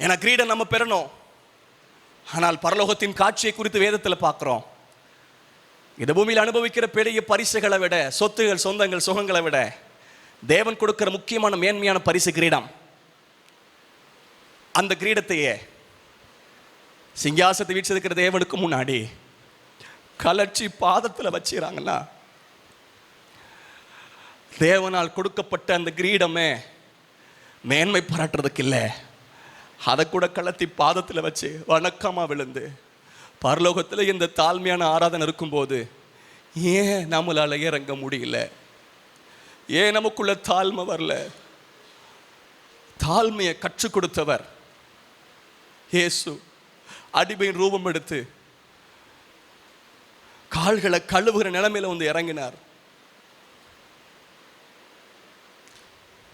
ஏன்னா கிரீடம் நம்ம பெறணும். ஆனால் பரலோகத்தின் காட்சியை குறித்து வேதத்தில் பார்க்கிறோம். இந்த பூமியில் அனுபவிக்கிற பெரிய பரிசுகளை விட, சொத்துகள், சொந்தங்கள், சுகங்களை விட தேவன் கொடுக்கிற முக்கியமான மேன்மையான பரிசு கிரீடம். அந்த கிரீடத்தையே சிங்காசனத்தை வீற்றிருக்கிற தேவனுக்கு முன்னாடி கலர்ச்சி பாதத்தில் வச்சுறாங்கன்னா, தேவனால் கொடுக்கப்பட்ட அந்த கிரீடமே மேன்மை பாராட்டுறதுக்கு இல்லை, அதை கூட கலத்தி பாதத்தில் வச்சு வணக்கமா விழுந்து, பரலோகத்தில் இந்த தாழ்மையான ஆராதனை இருக்கும்போது ஏன் நம்மளால இறங்க முடியல? ஏன் நமக்குள்ள தாழ்மை வரல? தாழ்மையை கற்றுக் கொடுத்தவர் இயேசு அடிமையின் ரூபம் எடுத்து கால்களை கழுவுகிற நிலைமையில வந்து இறங்கினார்.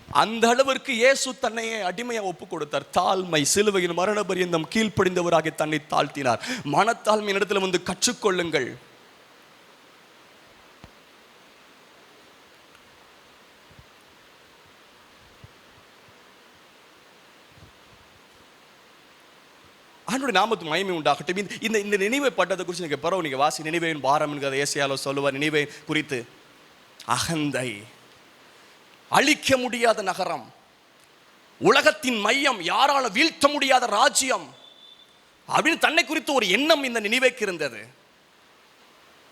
அந்த அளவிற்கு இயேசு தன்னையே அடிமையா ஒப்பு கொடுத்தார். தாழ்மை, சிலுவையின் மரண பரியந்தம் கீழ்ப்படிந்தவராக தன்னை தாழ்த்தினார். மனத்தாழ்மையின் இடத்துல வந்து கற்றுக்கொள்ளுங்கள். ஆண்டவருடைய நாமத்துக்கு மகிமை உண்டாகட்டும். இந்த நினைவை பட்டதை குறித்து நீங்க பரவ நீங்க வாசி. நினைவேன் பாரம் என்கிற ஏசாயால சொல்லுவார். நினைவை குறித்து அகந்தை, அழிக்க முடியாத நகரம், உலகத்தின் மையம், யாரால வீழ்த்த முடியாத ராஜ்யம் அப்படின்னு தன்னை குறித்து ஒரு எண்ணம் இந்த நினைவைக்கு இருந்தது.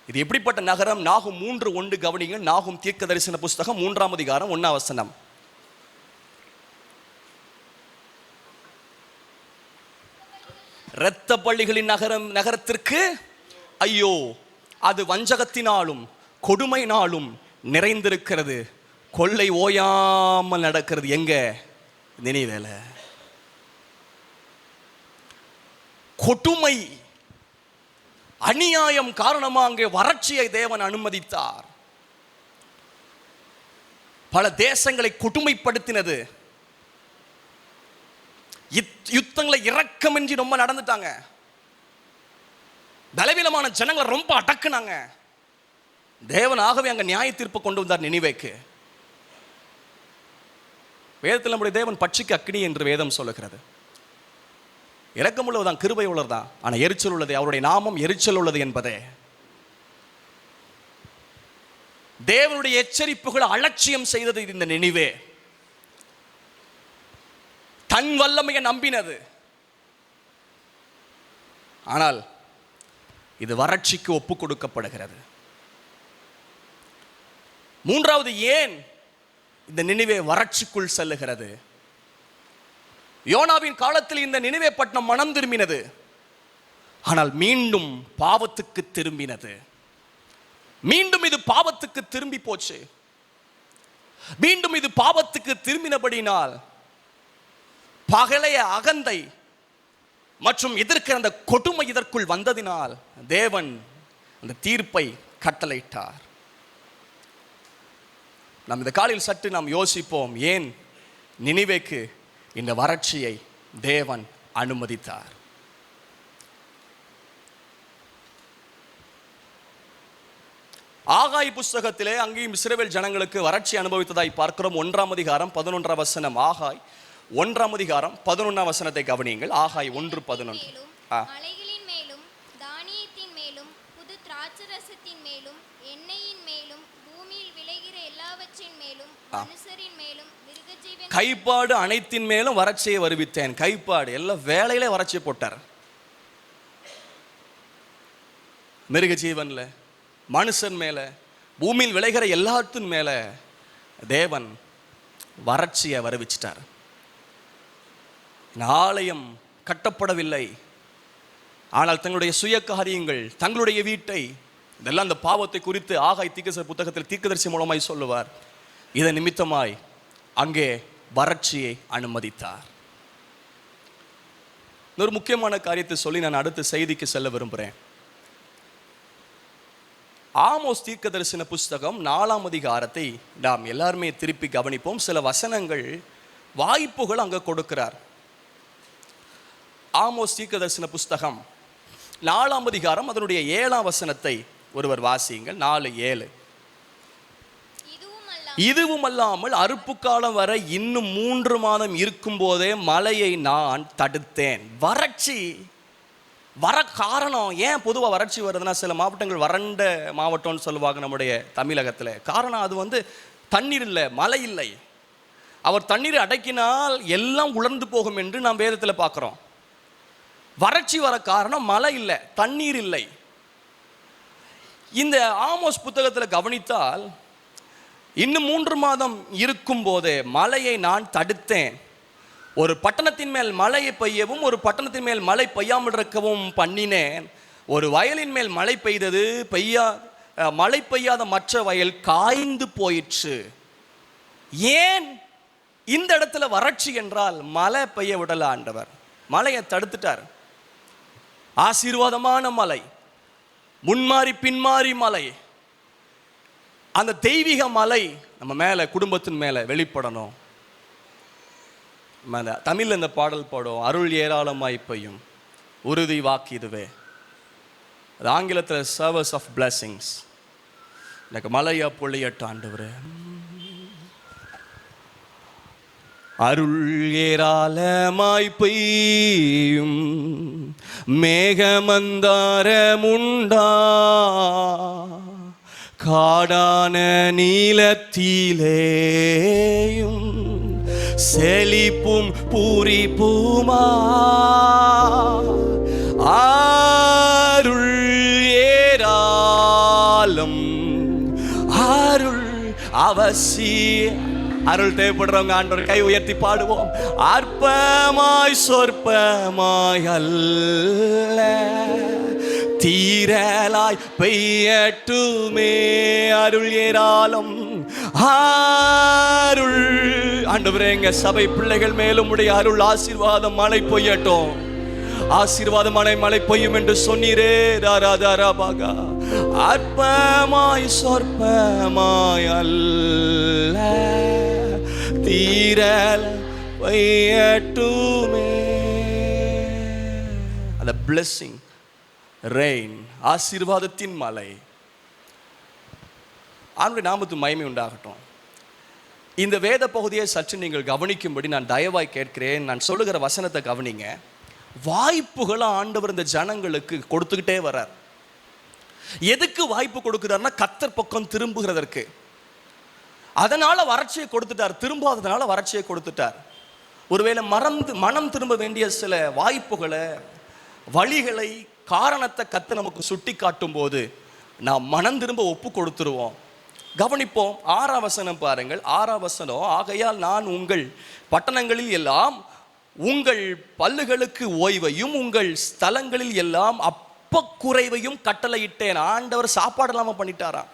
இது எப்படிப்பட்ட நகரம்? நாகும் 3:1 கவனிங்க. நாகும் தீர்க்க தரிசன புஸ்தகம் 3ஆம் அதிகாரம் 1ஆம் வசனம். இரத்த பள்ளிகளின் நகரத்திற்கு ஐயோ, அது வஞ்சகத்தினாலும் கொடுமையினாலும் நிறைந்திருக்கிறது, கொள்ளை ஓயாமல் நடக்கிறது. எங்க? நினைவேல. கொடுமை, அநியாயம் காரணமாக அங்கே வறட்சியை தேவன் அனுமதித்தார். பல தேசங்களை கொடுமைப்படுத்தினது. யுத்தங்களை இரக்கமின்றி ரொம்ப நடந்துட்டாங்க. பலவீனமான ஜனங்களை ரொம்ப அடக்குனாங்க. தேவன் ஆகவே அங்க நியாய தீர்ப்பு கொண்டு வந்தார் நினிவேக்கு. வேதத்தில் நம்முடைய தேவன் பட்சிக்கு அக்னி என்று வேதம் சொல்லுகிறது. இரக்கம் உள்ளதுதான், கிருபை உள்ளதுதான், ஆனா எரிச்சல் உள்ளது. அவருடைய நாமம் எரிச்சல் உள்ளது என்பதே. தேவனுடைய எச்சரிப்புகளை அலட்சியம் செய்தது இந்த நினிவே. தன் வல்லமையை நம்பினது. ஆனால் இது வறட்சிக்கு ஒப்பு கொடுக்கப்படுகிறது. மூன்றாவது, ஏன் இந்த நினிவே வறட்சிக்குள் செல்லுகிறது? யோனாவின் காலத்தில் இந்த நினிவே பட்டணம் மனம் திரும்பினது. ஆனால் மீண்டும் பாவத்துக்கு திரும்பினது. மீண்டும் இது பாவத்துக்கு திரும்பி போச்சு. மீண்டும் இது பாவத்துக்கு திரும்பினபடினால் பகலைய அகந்தை மற்றும் எதிர்க்கிற அந்த கொடுமை இதற்குள் வந்ததினால் தேவன் அந்த தீர்ப்பை கட்டளையிட்டார். நாம் இந்த காலையில் சற்று நாம் யோசிப்போம், ஏன் நினிவேக்கு இந்த வறட்சியை தேவன் அனுமதித்தார்? ஆகாய் புஸ்தகத்திலே அங்கேயும் இஸ்ரவேல் ஜனங்களுக்கு வறட்சி அனுபவித்ததாய் பார்க்கிறோம். 1ஆம் அதிகாரம் 11ஆம் வசனம். ஆகாய் 1ஆம் அதிகாரம் 11ஆம் வசனத்தை கவனியுங்கள். ஆகாய் 1:11. மலைகளின் மேலும் தானியத்தின் மேலும் புது திராட்சரசத்தின் மேலும் எண்ணெயின் மேலும் பூமியில் விளைகிற எல்லாவற்றின் மேலும் மனுஷரின் மேலும் மிருகஜீவன் கைப்பாடு அனைத்தின் மேலும் வறட்சியை வருவித்தேன். கைப்பாடு எல்லா வேலையிலே வறட்சியை போட்டார். மிருக ஜீவன்ல, மனுஷன் மேல, பூமியில் விளைகிற எல்லாத்தின் மேல தேவன் வறட்சியை வருவிச்சிட்டார். ஆலயம் கட்டப்படவில்லை, ஆனால் தங்களுடைய சுய காரியங்கள், தங்களுடைய வீட்டை, இதெல்லாம் அந்த பாவத்தை குறித்து ஆகாய் தீர்க்கதரிசி புத்தகத்தில் தீர்க்கதரிசி மூலமாய் சொல்லுவார். இதன் நிமித்தமாய் அங்கே வறட்சியை அனுமதித்தார். இன்னொரு முக்கியமான காரியத்தை சொல்லி நான் அடுத்த செய்திக்கு செல்ல விரும்புகிறேன். ஆமோஸ் தீர்க்கதரிசன புஸ்தகம் 4ஆம் அதிகாரத்தை நாம் எல்லாருமே திருப்பி கவனிப்போம். சில வசனங்கள் வாய்ப்புகள் அங்கே கொடுக்கிறார். ஆமோஸ் தீர்க்கதரிசன புஸ்தகம் 4ஆம் அதிகாரம் அதனுடைய 7ஆம் வசனத்தை ஒருவர் வாசியுங்கள். 4:7. இதுவும் அல்லாமல் அறுப்பு காலம் வரை இன்னும் 3 மாதம் இருக்கும் போதே மழையை நான் தடுத்தேன். வறட்சி வர காரணம் ஏன் பொதுவாக வறட்சி வருதுன்னா, சில மாவட்டங்கள் வறண்ட மாவட்டம்னு சொல்லுவாங்க நம்முடைய தமிழகத்தில். காரணம் அது தண்ணீர் இல்லை, மழை இல்லை. அவர் தண்ணீரை அடக்கினால் எல்லாம் உலர்ந்து போகும் என்று நாம் வேதத்தில் பார்க்குறோம். வறட்சி வர காரணம் மழை இல்லை, தண்ணீர் இல்லை. இந்த ஆமோஸ் புத்தகத்தில் கவனித்தால் இன்னும் 3 மாதம் இருக்கும் போதே மழையை நான் தடுத்தேன். ஒரு பட்டணத்தின் மேல் மழையை பெய்யவும் ஒரு பட்டணத்தின் மேல் மழை பெய்யாமல் இருக்கவும் பண்ணினேன். ஒரு வயலின் மேல் மழை பெய்தது, மழை பெய்யாத மற்ற வயல் காய்ந்து போயிற்று. ஏன் இந்த இடத்துல வறட்சி என்றால் மழை பெய்ய விடல ஆண்டவர், மழையை தடுத்துட்டார். ஆசீர்வாதமான மழை, முன்மாறி பின்மாறி மழை, அந்த தெய்வீக மலை நம்ம மேலே, குடும்பத்தின் மேலே வெளிப்படணும். தமிழில் இந்த பாடல் பாடும், அருள் ஏராளமாய் பெய்யும் உறுதி வாக்கு இதுவே. அது ஆங்கிலத்தில் சர்வஸ் ஆஃப் பிளஸிங்ஸ். எனக்கு மலையா பொழியட்ட ஆண்டவரே. அருள் ஏராளமாய் பெய்யும் மேகமந்தாரமுண்டா, காடான நீலத்திலேயும் செழிப்பும் பூரிப்புமா, அருள் ஏராளம், அருள் அவசியம். அருள் தேவைப்படுறவங்க ஆண்டவர் கை உயர்த்தி பாடுவோம். அற்பமாய் சொற்பமாய் அல்ல, தீரலாய் பெய்யட்டுமே அருள் ஏராளம். அருள் ஆண்டவரே, எங்க சபை பிள்ளைகள் மேலும் உடைய அருள் ஆசீர்வாதம் மழை பொய்யட்டும். ஆசீர்வாதமான மழை பொய்யும் என்று சொன்னீரே. ராராதாராபாகா. அற்பமாய் சொற்பமாய் அல்ல, தீரல் பெய்யட்டுமே. அந்த blessing rain, ஆசீர்வாதத்தின் மழை. ஆண்டவருடைய நாமத்துக்கு மகிமை உண்டாகட்டும். இந்த வேத பகுதியை சற்று நீங்கள் கவனிக்கும்படி நான் தயவாய் கேட்கிறேன். நான் சொல்லுகிற வசனத்தை கவனிங்க. வாய்ப்புகளை ஆண்டவர் இந்த ஜனங்களுக்கு கொடுத்துக்கிட்டே வர்றார். எதுக்கு வாய்ப்பு கொடுக்கிறார்னா, கர்த்தர் பக்கம் திரும்புகிறதற்கு. அதனால வறட்சியை கொடுத்துட்டார், திரும்பாததுனால வறட்சியை கொடுத்துட்டார். ஒருவேளை மனம் திரும்ப வேண்டிய சில வாய்ப்புகளை, வழிகளை, காரணத்தை கர்த்தர் நமக்கு சுட்டி காட்டும் போது நாம் மனம் திரும்ப ஒப்பு கொடுத்துருவோம். கவனிப்போம். 6ஆம் வசனம் பாருங்கள். 6ஆம் வசனம், ஆகையால் நான் உங்கள் பட்டணங்களில் எல்லாம் உங்கள் பல்லுகளுக்கு ஓய்வையும் உங்கள் ஸ்தலங்களில் எல்லாம் அப்பக்குறைவையும் கட்டளையிட்டேன். ஆண்டவர் சாப்பாடு இல்லாமல் பண்ணிட்டாராம்.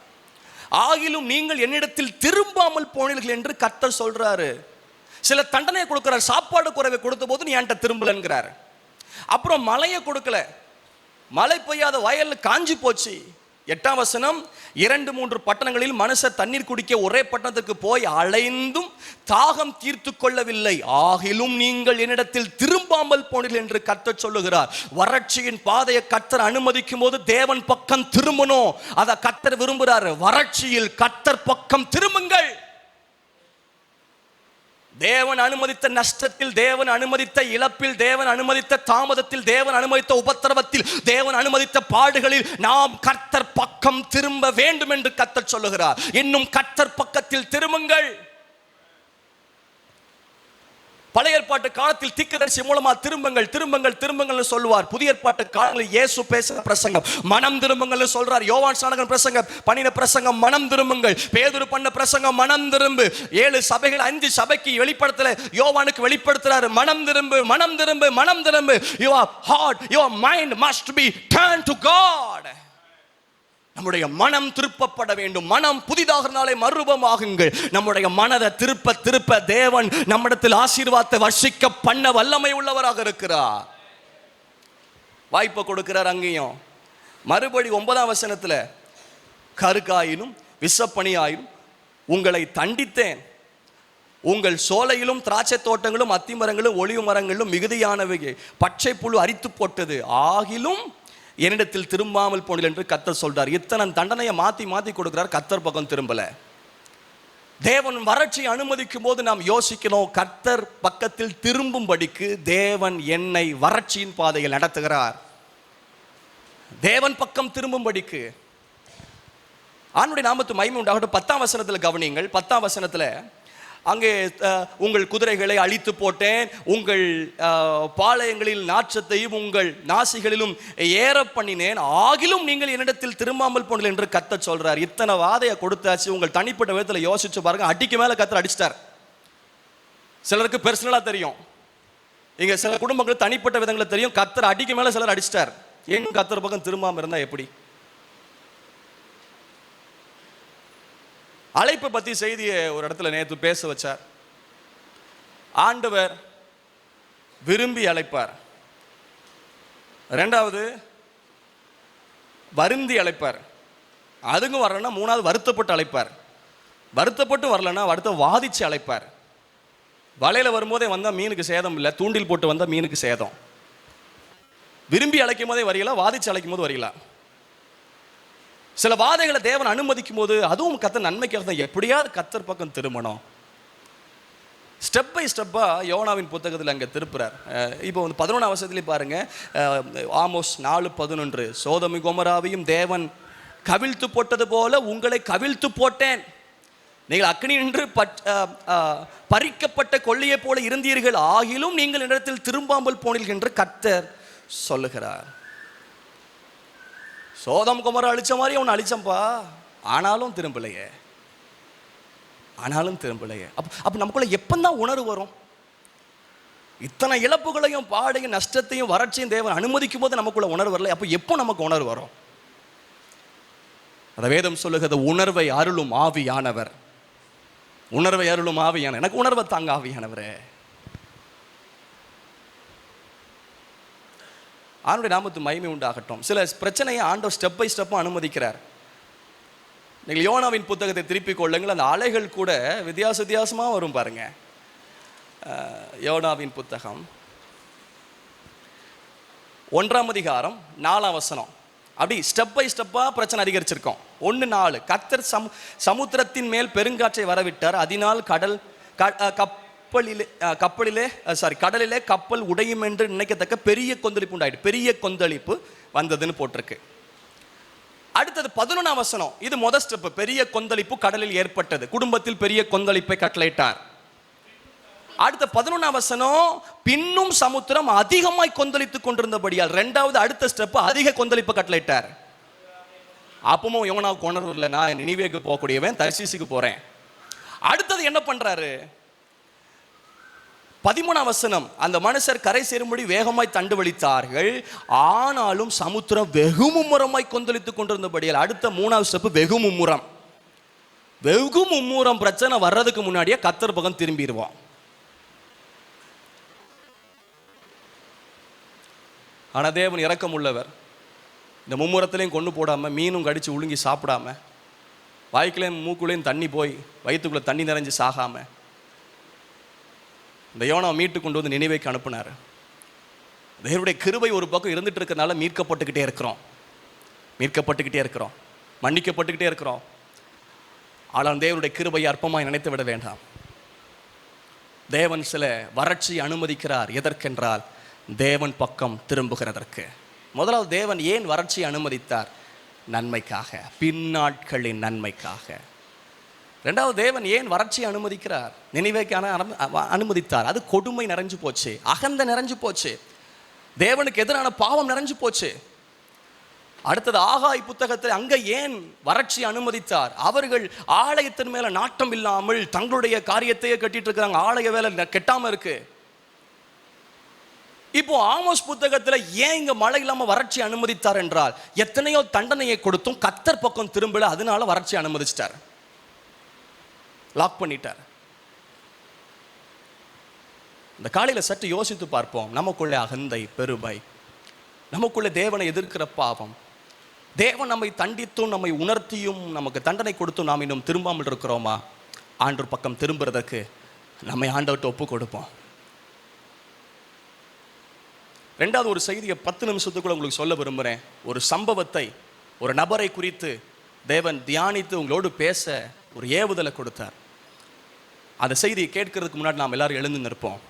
ஆகிலும் நீங்கள் என்னிடத்தில் திரும்பாமல் போனீர்கள் என்று கர்த்தர் சொல்றாரு. சில தண்டனை கொடுக்கிறார். சாப்பாடு குறைவை கொடுத்த போது நீ என்கிட்ட திரும்பலங்கிறார். அப்புறம் மழையை கொடுக்கல, மழை பெய்யாத வயல் காஞ்சி போச்சு. 8ஆம் வசனம், 2-3 பட்டணங்களில் மனுஷர் தண்ணீர் குடிக்க ஒரே பட்டணத்துக்கு போய் அலைந்தும் தாகம் தீர்த்து கொள்ளவில்லை. ஆகிலும் நீங்கள் என்னிடத்தில் திரும்பாமல் போனீர்கள் என்று கர்த்தர் சொல்லுகிறார். வறட்சியின் பாதையை கர்த்தர் அனுமதிக்கும் போது தேவன் பக்கம் திரும்பணும். அதை கர்த்தர் விரும்புகிறார். வறட்சியில் கர்த்தர் பக்கம் திரும்புங்கள். தேவன் அனுமதித்த நஷ்டத்தில், தேவன் அனுமதித்த இழப்பில், தேவன் அனுமதித்த தாமதத்தில், தேவன் அனுமதித்த உபத்திரவத்தில், தேவன் அனுமதித்த பாடுகளில் நாம் கர்த்தர் பக்கம் திரும்ப வேண்டும் என்று கர்த்தர் சொல்லுகிறார். இன்னும் கர்த்தர் பக்கத்தில் திரும்புங்கள். பழைய ஏற்பாட்டு காலத்தில் தீர்க்கதரிசி மூலமா திரும்புங்கள் திரும்புங்கள் திரும்புங்கள் சொல்லுவார். புதிய ஏற்பாட்டு காலங்களில் இயேசு பேசுகிற பிரசங்கம் மனம் திரும்புங்கள் சொல்றார். யோவான் ஸ்நானகன் பிரசங்கம் பண்ணின பிரசங்கம் மனம் திரும்புங்கள். பேதுரு பண்ண பிரசங்கம் மனம் திரும்பு. 7 சபைகள் 5 சபைக்கு வெளிப்படுத்தல, யோவானுக்கு வெளிப்படுத்துறாரு. மனம் திரும்பு, மனம் திரும்பு, மனம் திரும்பு. Your heart, your mind must be turned to God. நம்முடைய மனம் திருப்பப்பட வேண்டும். மனம் புதிதாகிறனாலே மறுரூபமாகுங்கள். நம்முடைய மனதை திருப்ப திருப்ப தேவன் நம்மிடத்தில் ஆசீர்வாதத்தை வர்ஷிக்க பண்ண வல்லமை உள்ளவராக இருக்கிறார். வாய்ப்பை கொடுக்கிறார். அங்கேயும் மறுபடி 9ஆம் வசனத்துல, கருக்காயினும் விஷப்பணியாயினும் உங்களை தண்டித்தேன். உங்கள் சோலையிலும் திராட்சை தோட்டங்களும் அத்தி மரங்களும் ஒளிவு மரங்களும் மிகுதியானவை பச்சை புழு அரித்து போட்டது, ஆகிலும் என்னிடத்தில் திரும்பாமல் போனீர்கள் என்று கர்த்தர் சொல்றார். இத்தனை தண்டனையை மாத்தி மாத்தி கொடுக்கிறார். கர்த்தர் பக்கம் திரும்பல. தேவன் வறட்சியை அனுமதிக்கும் போது நாம் யோசிக்கணும், கர்த்தர் பக்கத்தில் திரும்பும்படிக்கு தேவன் என்னை வறட்சியின் பாதையில் நடத்துகிறார். தேவன் பக்கம் திரும்பும்படிக்கு. ஆண்டவருடைய நாமத்துக்கு மகிமை உண்டாகட்டும். 10ஆம் வசனத்தில் கவனியுங்கள். 10ஆம் வசனத்தில் அங்கே உங்கள் குதிரைகளை அழித்து போட்டேன், உங்கள் பாளையங்களில் நாற்றத்தையும் உங்கள் நாசிகளிலும் ஏற பண்ணினேன், ஆகிலும் நீங்கள் என்னிடத்தில் திரும்பாமல் போனீர்கள் என்று கர்த்தர் சொல்றார். இத்தனை வாதையை கொடுத்தாச்சு. உங்கள் தனிப்பட்ட விதத்தில் யோசிச்சு பாருங்க. அடிக்கு மேல கர்த்தர் அடிச்சிட்டார். சிலருக்கு பெர்சனலா தெரியும், இங்க சில குடும்பங்கள் தனிப்பட்ட விதங்களை தெரியும். கர்த்தர் அடிக்கு மேல சிலர் அடிச்சிட்டார். ஏன் கர்த்தர் பக்கம் திரும்பாம இருந்தா எப்படி? அழைப்பை பற்றி செய்தியை ஒரு இடத்துல நேற்று பேச வச்சார். ஆண்டவர் விரும்பி அழைப்பார். ரெண்டாவது வருந்தி அழைப்பார். அதுக்கும் வரலன்னா மூணாவது வருத்தப்பட்டு அழைப்பார். வருத்தப்பட்டு வரலன்னா அடுத்த வாதிச்சு அழைப்பார். வலையில் வரும்போதே வந்தால் மீனுக்கு சேதம் இல்லை, தூண்டில் போட்டு வந்தால் மீனுக்கு சேதம். விரும்பி அழைக்கும் போதே வரீங்களா, வாதிச்சு அழைக்கும் போது வரீங்களா? சில வாதைகளை தேவன் அனுமதிக்கும் போது அதுவும் கர்த்தர் நன்மைக்காக தான். எப்படியாவது கர்த்தர் பக்கம் திரும்பணும். ஸ்டெப் பை ஸ்டெப்பா யோனாவின் புத்தகத்தில் அங்கே திருப்புறார். இப்போ 11ஆம் வசனத்திலே பாருங்க, ஆமோஸ் 4:11, சோதோம் கொமோராவையும் தேவன் கவிழ்த்து போட்டது போல உங்களை கவிழ்த்து போட்டேன், நீங்கள் அக்கினி நின்று பறிக்கப்பட்ட கொள்ளையை போல இருந்தீர்கள், ஆகிலும் நீங்கள் இடத்தில் திரும்பாமல் போனீர்கள் என்று கர்த்தர் சொல்லுகிறார். சோதோம் கொமோரா அழிச்ச மாதிரி அவனை அழிச்சம்பா, ஆனாலும் திரும்பலையே. அப்ப நமக்குள்ள எப்பந்தான் உணர்வு வரும்? இத்தனை இழப்புகளையும் பாடையும் நஷ்டத்தையும் வறட்சியும் தேவன் அனுமதிக்கும் போது நமக்குள்ள உணர்வு வரல. அப்ப எப்போ நமக்கு உணர்வு வரும்? அந்த வேதம் சொல்லுகிறது, உணர்வை அருளும் ஆவியானவர். உணர்வை அருளும் ஆவியானவர். எனக்கு உணர்வை தாங்க ஆவியானவரே. ஆண்டவருடைய நாமத்துக்கு மகிமை உண்டாகட்டும். சில பிரச்சனையை ஆண்டவர் ஸ்டெப் பை ஸ்டெப்பாக அனுமதிக்கிறார். நீங்கள் யோனாவின் புத்தகத்தை திருப்பிக் கொள்ளுங்கள். அந்த அலைகள் கூட வித்தியாசமாக வரும் பாருங்க. யோனாவின் புத்தகம் 1ஆம் அதிகாரம் 4ஆம் வசனம். அப்படி ஸ்டெப் பை ஸ்டெப்பாக பிரச்சனை அதிகரிச்சிருக்கோம். 1:4, கர்த்தர் சமுத்திரத்தின் மேல் பெருங்காற்றை வரவிட்டார், அதனால் கடலிலே கப்பல் உடையும் என்று நினைக்கத்தக்க பெரிய கொந்தளிப்பு உண்டாயிட்டு. பெரிய கொந்தளிப்பு வந்ததுன்னு போட்டிருக்கு. அடுத்தது 11ஆம் வசனம். இது முதல் ஸ்டெப். பெரிய கொந்தளிப்பு கடலில் ஏற்பட்டது. குடும்பத்தில் பெரிய கொந்தளிப்பை கட்டளையிட்டார். அடுத்த 11ஆம் வசனம், பின்னும் சமுத்திரம் அதிகமாய் கொந்தளித்துக் கொண்டிருந்தபடியால் இரண்டாவது அடுத்த ஸ்டெப் அதிக கொந்தளிப்பு கட்டளையிட்டார். அப்பவும் யோனாவுக்கு உணர்வு இல்லை, நான் நினிவேக்கு போகக்கூடியவன், தர்சீசுக்கு போறேன். அடுத்தது என்ன பண்றாரு? 13ஆம் வசனம், அந்த மனுஷர் கரை சேரும்படி வேகமாய் தண்டு வலித்தார்கள், ஆனாலும் சமுத்திரம் வெகு மும்முரமாய் கொந்தளித்துக் கொண்டிருந்தபடியால் அடுத்த 3ஆவது ஸ்டெப் வெகு மும்முரம். வெகு மும்முரம் பிரச்சனை வர்றதுக்கு முன்னாடியே கர்த்தர் பக்கம் திரும்பிடுவோம். ஆனா தேவன் இரக்கம் உள்ளவர். இந்த மும்முரத்திலையும் கொண்டு போடாம, மீனும் கடிச்சு உழுங்கி சாப்பிடாம, வாய்க்குள்ளேயும் மூக்குள்ளேயும் தண்ணி போய் வயிற்றுக்குள்ள தண்ணி நிறைஞ்சு சாகாம இந்த யோனாவை மீட்டு கொண்டு வந்து நினைவைக்கு அனுப்புனார். தேவனுடைய கிருபை ஒரு பக்கம் இருந்துட்டு இருக்கிறதுனால மீட்கப்பட்டுக்கிட்டே இருக்கிறோம், மன்னிக்கப்பட்டுக்கிட்டே இருக்கிறோம். ஆனால் தேவனுடைய கிருபையை அற்பமாய் நினைத்து விட வேண்டாம். தேவன் சில வறட்சியை அனுமதிக்கிறார். எதற்கென்றால் தேவன் பக்கம் திரும்புகிறதற்கு. முதலாவது தேவன் ஏன் வறட்சியை அனுமதித்தார்? நன்மைக்காக, பின்னாட்களின் நன்மைக்காக. ரெண்டாவது தேவன் ஏன் வறட்சியை அனுமதிக்கிறார்? நினைவேக்கான அனுமதித்தார். அது கொடுமை நிறைஞ்சு போச்சு, அகந்த நிறைஞ்சு போச்சு, தேவனுக்கு எதிரான பாவம் நிறைஞ்சு போச்சு. அடுத்தது ஆகாய் புத்தகத்தில் அங்க ஏன் வறட்சி அனுமதித்தார்? அவர்கள் ஆலயத்தின் மேல நாட்டம் இல்லாமல் தங்களுடைய காரியத்தையே கட்டிட்டு இருக்கிறாங்க. ஆலய வேலை கெட்டாம இருக்கு. இப்போ ஆமோஸ் புத்தகத்துல ஏன் இங்க மழை இல்லாம வறட்சி அனுமதித்தார் என்றால், எத்தனையோ தண்டனையை கொடுத்தும் கர்த்தர் பக்கம் திரும்பல, அதனால வறட்சி அனுமதிச்சிட்டார், லாக் பண்ணிட்டார். இந்த காலையில சற்று யோசித்து பார்ப்போம். நமக்குள்ளே அகந்தை, பெருமை, நமக்குள்ளே தேவனை எதிர்க்கிற பாவம், தேவன் நம்மை தண்டித்தும் நம்மை உணர்த்தியும் நமக்கு தண்டனை கொடுத்தும் நாம் இன்னும் திரும்பாமல் இருக்கிறோமா? ஆண்டவர் பக்கம் திரும்புறதுக்கு நம்மை ஆண்டவர்கிட்ட ஒப்பு கொடுப்போம். ரெண்டாவது ஒரு செய்தியை 10 நிமிஷத்துக்குள்ள உங்களுக்கு சொல்ல விரும்புகிறேன். ஒரு சம்பவத்தை, ஒரு நபரை குறித்து தேவன் தியானித்து உங்களோடு பேச ஒரு ஏவுதலை கொடுத்தார். அந்த செய்தியை கேட்கறதுக்கு முன்னாடி நாம் எல்லாரும் எழுந்து நிற்போம்.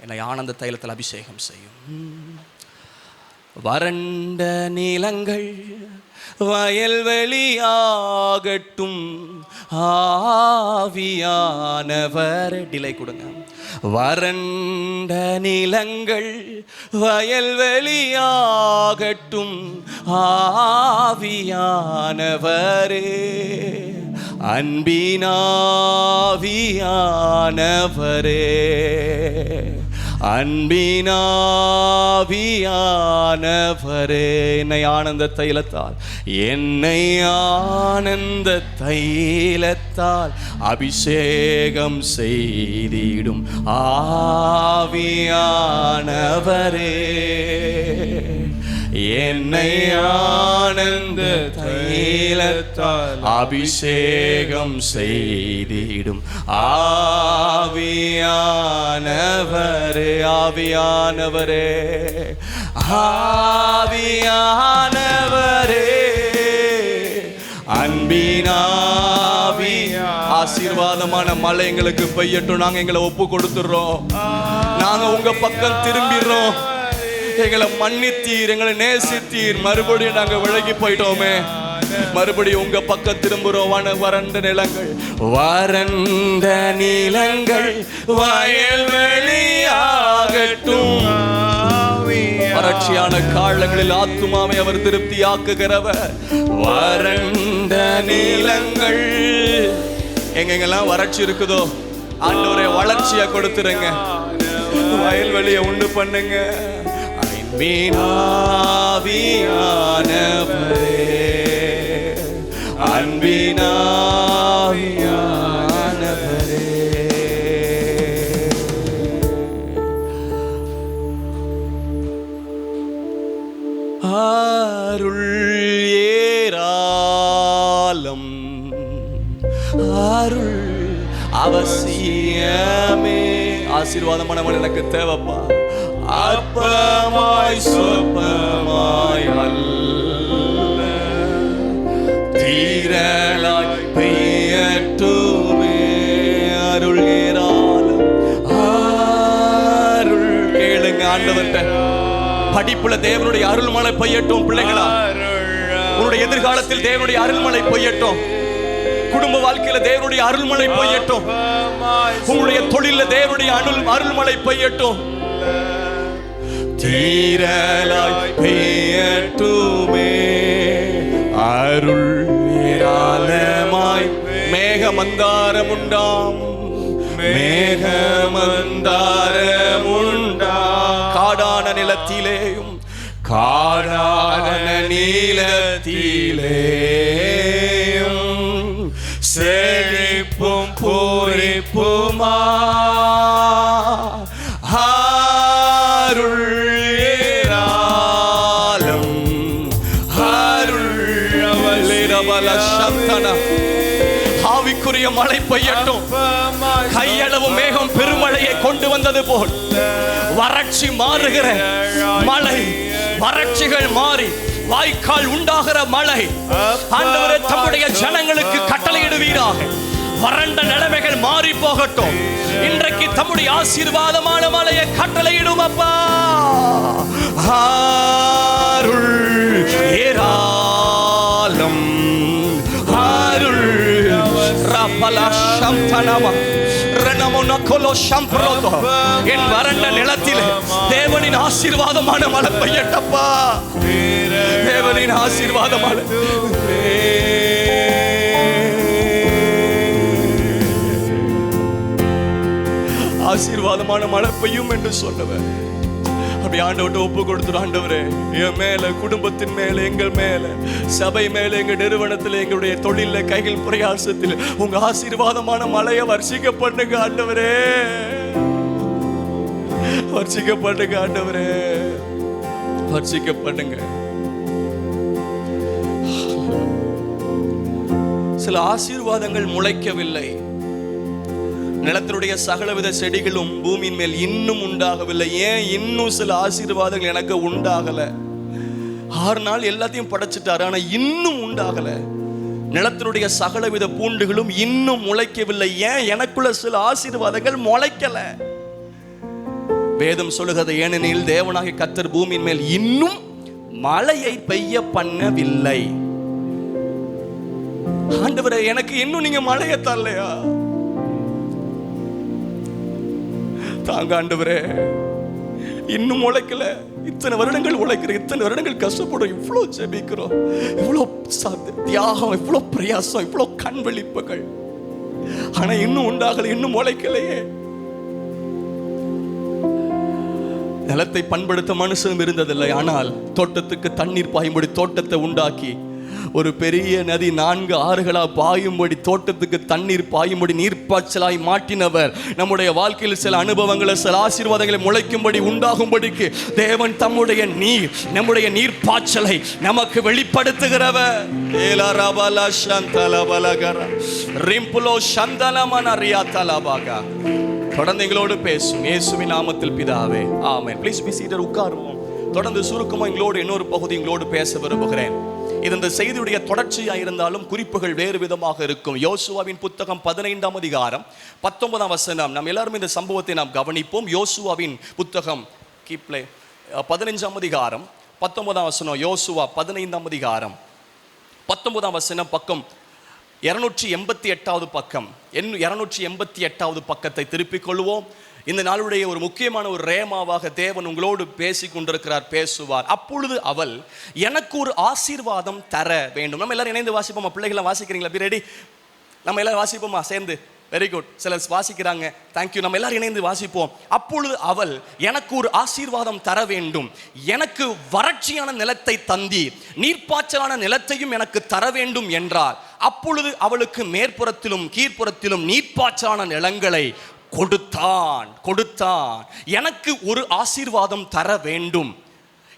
என்னை ஆனந்த தைலத்தில் அபிஷேகம் செய்யும். வறண்ட நிலங்கள் வயல்வெளியாகட்டும், ஆவியானவர், டிலே கொடுங்க. வறண்ட நிலங்கள் வயல்வெளியாகட்டும், ஆவியானவரே, அன்பினாவியானவரே, அன்பினாவியானவரே, என்னை ஆனந்த தைலத்தால், என்னை ஆனந்த தைலத்தால் அபிஷேகம் செய்திடும் ஆவியானவரே, என்னை ஆனந்த தைலத்தால் அபிஷேகம் செய்திடும் ஆவியானவரே, ஆவியானவரே, ஆவியானவரே, அன்பினாவி. ஆசீர்வாதமான மழை எங்களுக்கு பெய்யட்டும். நாங்க எங்களை ஒப்பு கொடுத்துறோம். நாங்க உங்க பக்கம் திரும்பிடுறோம். எங்களை மன்னித்தீர், எங்களை நேசித்தீர். மறுபடியும் நாங்க விலகி போயிட்டோமே, மறுபடியும் உங்க பக்கம் திரும்புறோம். வறண்ட நிலங்கள், வறண்ட நிலங்கள் வயல்வெளியாகட்டும். வறட்சியான காலங்களில் ஆத்துமாவை அவர் திருப்தியாக்குகிறவர். வறண்ட நிலங்கள், எங்கெங்கெல்லாம் வறட்சி இருக்குதோ ஆண்டவரே வளர்ச்சியை கொடுத்துருங்க, வயல்வெளியை உண்டு பண்ணுங்க. அன்பினாவியானவரே, அன்பினாவியானவரே, அருள் ஏராளம், அருள் அவசியமே. ஆசீர்வாதமானவன் எனக்கு தேவைப்பா. அற்பமாய் சொற்பமாய் அல்ல, தீரலாய் பெய்யட்டுமே. அருள் ஏராளம், அருள். கேளுங்க ஆண்டவர்கிட்ட, படிப்புல தேவனுடைய அருள்மழை பெய்யட்டும். பிள்ளைகளா, உன்னுடைய எதிர்காலத்தில் தேவனுடைய அருள்மழை பெய்யட்டும். குடும்ப வாழ்க்கையில தேவனுடைய அருள்மழை பெய்யட்டும். உங்களுடைய தொழில தேவனுடைய அருள்மழை பெய்யட்டும். தீரலாய் பெய்யட்டுமே அருள் ஏராளமாய். மேகமந்தாரம் உண்டாம், மேகமந்தாரம் உண்டாம். காடான நிலத்திலேயும் காடான நீலத்திலேயும் செழிப்பும் பூரிப்புமா. அருள் ஏராளம், அருள் அவளிரவல சந்தன. ஆவிக்குரிய மழை பெய்யட்டும். கையளவு மேகம் பெருமழையை கொண்டு வந்தது போல் வறட்சி மாறுகிற மழை, வறட்சிகள் மாறி வாய்க்கால் உண்டாகிற மழை ஆண்டவரே தம்முடைய ஜனங்களுக்கு கட்டளையிடுவீராக. வறண்ட நிலைமைகள் மாறி போகட்டும். இன்றைக்கு தம்முடைய ஆசீர்வாதமான மழையை கட்டளையிடும் அப்பா. அருள் ஏராளம், அருள் என் வறண்ட நிலத்தில் தேவனின் ஆசீர்வாதமான மழை பெய்யட்டப்பா. தேவனின் ஆசீர்வாதமான ஆசீர்வாதமான மழை பெய்யும் என்று சொன்னவர். அப்படி ஆண்டவர்கிட்ட ஒப்பு கொடுத்துரும். ஆண்டவரே, என் மேல, குடும்பத்தின் மேல, எங்கள் மேல, சபை மேல, எங்க நிறுவனத்தில், எங்களுடைய தொழில, கைகள் பிரயாசத்தில் உங்க ஆசீர்வாதமான மழையை வர்ஷிக்க பண்ணுங்க ஆண்டவரே, வர்ஷிக்க பண்ணுங்க ஆண்டவரே, வர்ஷிக்க பண்ணுங்க. சில ஆசீர்வாதங்கள் முளைக்கவில்லை. நிலத்தினுடைய சகலவித செடிகளும் பூமியின் மேல் இன்னும் உண்டாகவில்லை. ஏன் இன்னும் சில ஆசீர்வாதங்கள் எனக்கு உண்டாகல? 6 நாள் எல்லாத்தையும் படைச்சிட்டாரு, ஆனா இன்னும் உண்டாகல. நிலத்தினுடைய சகலவித பூண்டுகளும் இன்னும் முளைக்கவில்லை. ஏன் எனக்குள்ள சில ஆசீர்வாதங்கள் முளைக்கல? வேதம் சொல்லுகிறது, ஏனெனில் தேவனாகிய கர்த்தர் பூமியின் மேல் இன்னும் மழையை பெய்ய பண்ணவில்லை. ஆண்டவரே, எனக்கு இன்னும் நீங்க மழையை தரலையா? தாங்க ஆண்டவரே, இன்னும் உழைக்கல. இத்தனை வருடங்கள் உழைக்கிறோம், இத்தனை வருடங்கள் கஷ்டப்படுறோம், இவ்வளவு ஜெபிக்கிறோம், இவ்வளவு தியாகம், இவ்வளவு பிரயாசம், இவ்வளவு கண் விழிப்புகள், ஆனா இன்னும் உண்டாகல, இன்னும் உழைக்கலையே. நிலத்தை பண்படுத்த மனுஷனும் இருந்ததில்லை, ஆனால் தோட்டத்துக்கு தண்ணீர் பாயும்படி தோட்டத்தை உண்டாக்கி ஒரு பெரிய நதி 4 ஆறுகளா பாயும்படி தோட்டத்துக்கு தண்ணீர் பாயும்படி நீர்ப்பாய்ச்சலாய் மாற்றினவர். நம்முடைய வாழ்க்கையில் சில அனுபவங்களை, சில ஆசீர்வாதங்களை முளைக்கும்படி உண்டாகும்படிக்கு தேவன் தம்முடைய நீர், நம்முடைய நீர்ப்பாய்ச்சலை நமக்கு வெளிப்படுத்துகிறவர். தொடர்ந்து எங்களோடு பேசும் இயேசுவின் நாமத்தில் பிதாவே, ஆமென். Please be seated. உட்காருவோம். தொடர்ந்து சுருக்கமா எங்களோடு இன்னொரு பகுதி எங்களோடு பேச விரும்புகிறேன். இது இந்த செய்தியுடைய தொடர்ச்சியாக இருந்தாலும் குறிப்புகள் வேறு விதமாக இருக்கும். யோசுவாவின் புத்தகம் 15ஆம் அதிகாரம் 19ஆம் வசனம். நாம் எல்லாரும் இந்த சம்பவத்தை நாம் கவனிப்போம். யோசுவாவின் புத்தகம் 15ஆம் அதிகாரம் 19ஆம் வசனம். யோசுவா 15ஆம் அதிகாரம் 19ஆம் வசனம், பக்கம் 288வது பக்கம். 288வது பக்கத்தை திருப்பிக் கொள்வோம். இந்த நாளுடைய ஒரு முக்கியமான ஒரு ரேமாவாக தேவன் உங்களோடு பேசி கொண்டிருக்கிறார், பேசுவார். அப்பொழுது அவள், எனக்கு ஒரு ஆசீர்வாதம் தர வேண்டும். நம்ம எல்லாரும் இணைந்து வாசிப்போமா? பிள்ளைகளை வாசிக்கிறீங்களா? Be ready? நம்ம எல்லாரும் வாசிப்போமா சேர்ந்து? Very good. சிலர் வாசிக்கிறாங்க, தேங்க்யூ. நம்ம எல்லாரும் இணைந்து வாசிப்போம். அப்பொழுது அவள், எனக்கு ஒரு ஆசீர்வாதம் தர வேண்டும், எனக்கு வறட்சியான நிலத்தை தந்தீர், நீர்ப்பாய்ச்சலான நிலத்தையும் எனக்கு தர வேண்டும் என்றார். அப்பொழுது அவளுக்கு மேற்புறத்திலும் கீழ்ப்புறத்திலும் நீர்ப்பாய்ச்சலான நிலங்களை கொடுத்தான். எனக்கு ஒரு ஆசீர்வாதம் தர வேண்டும்,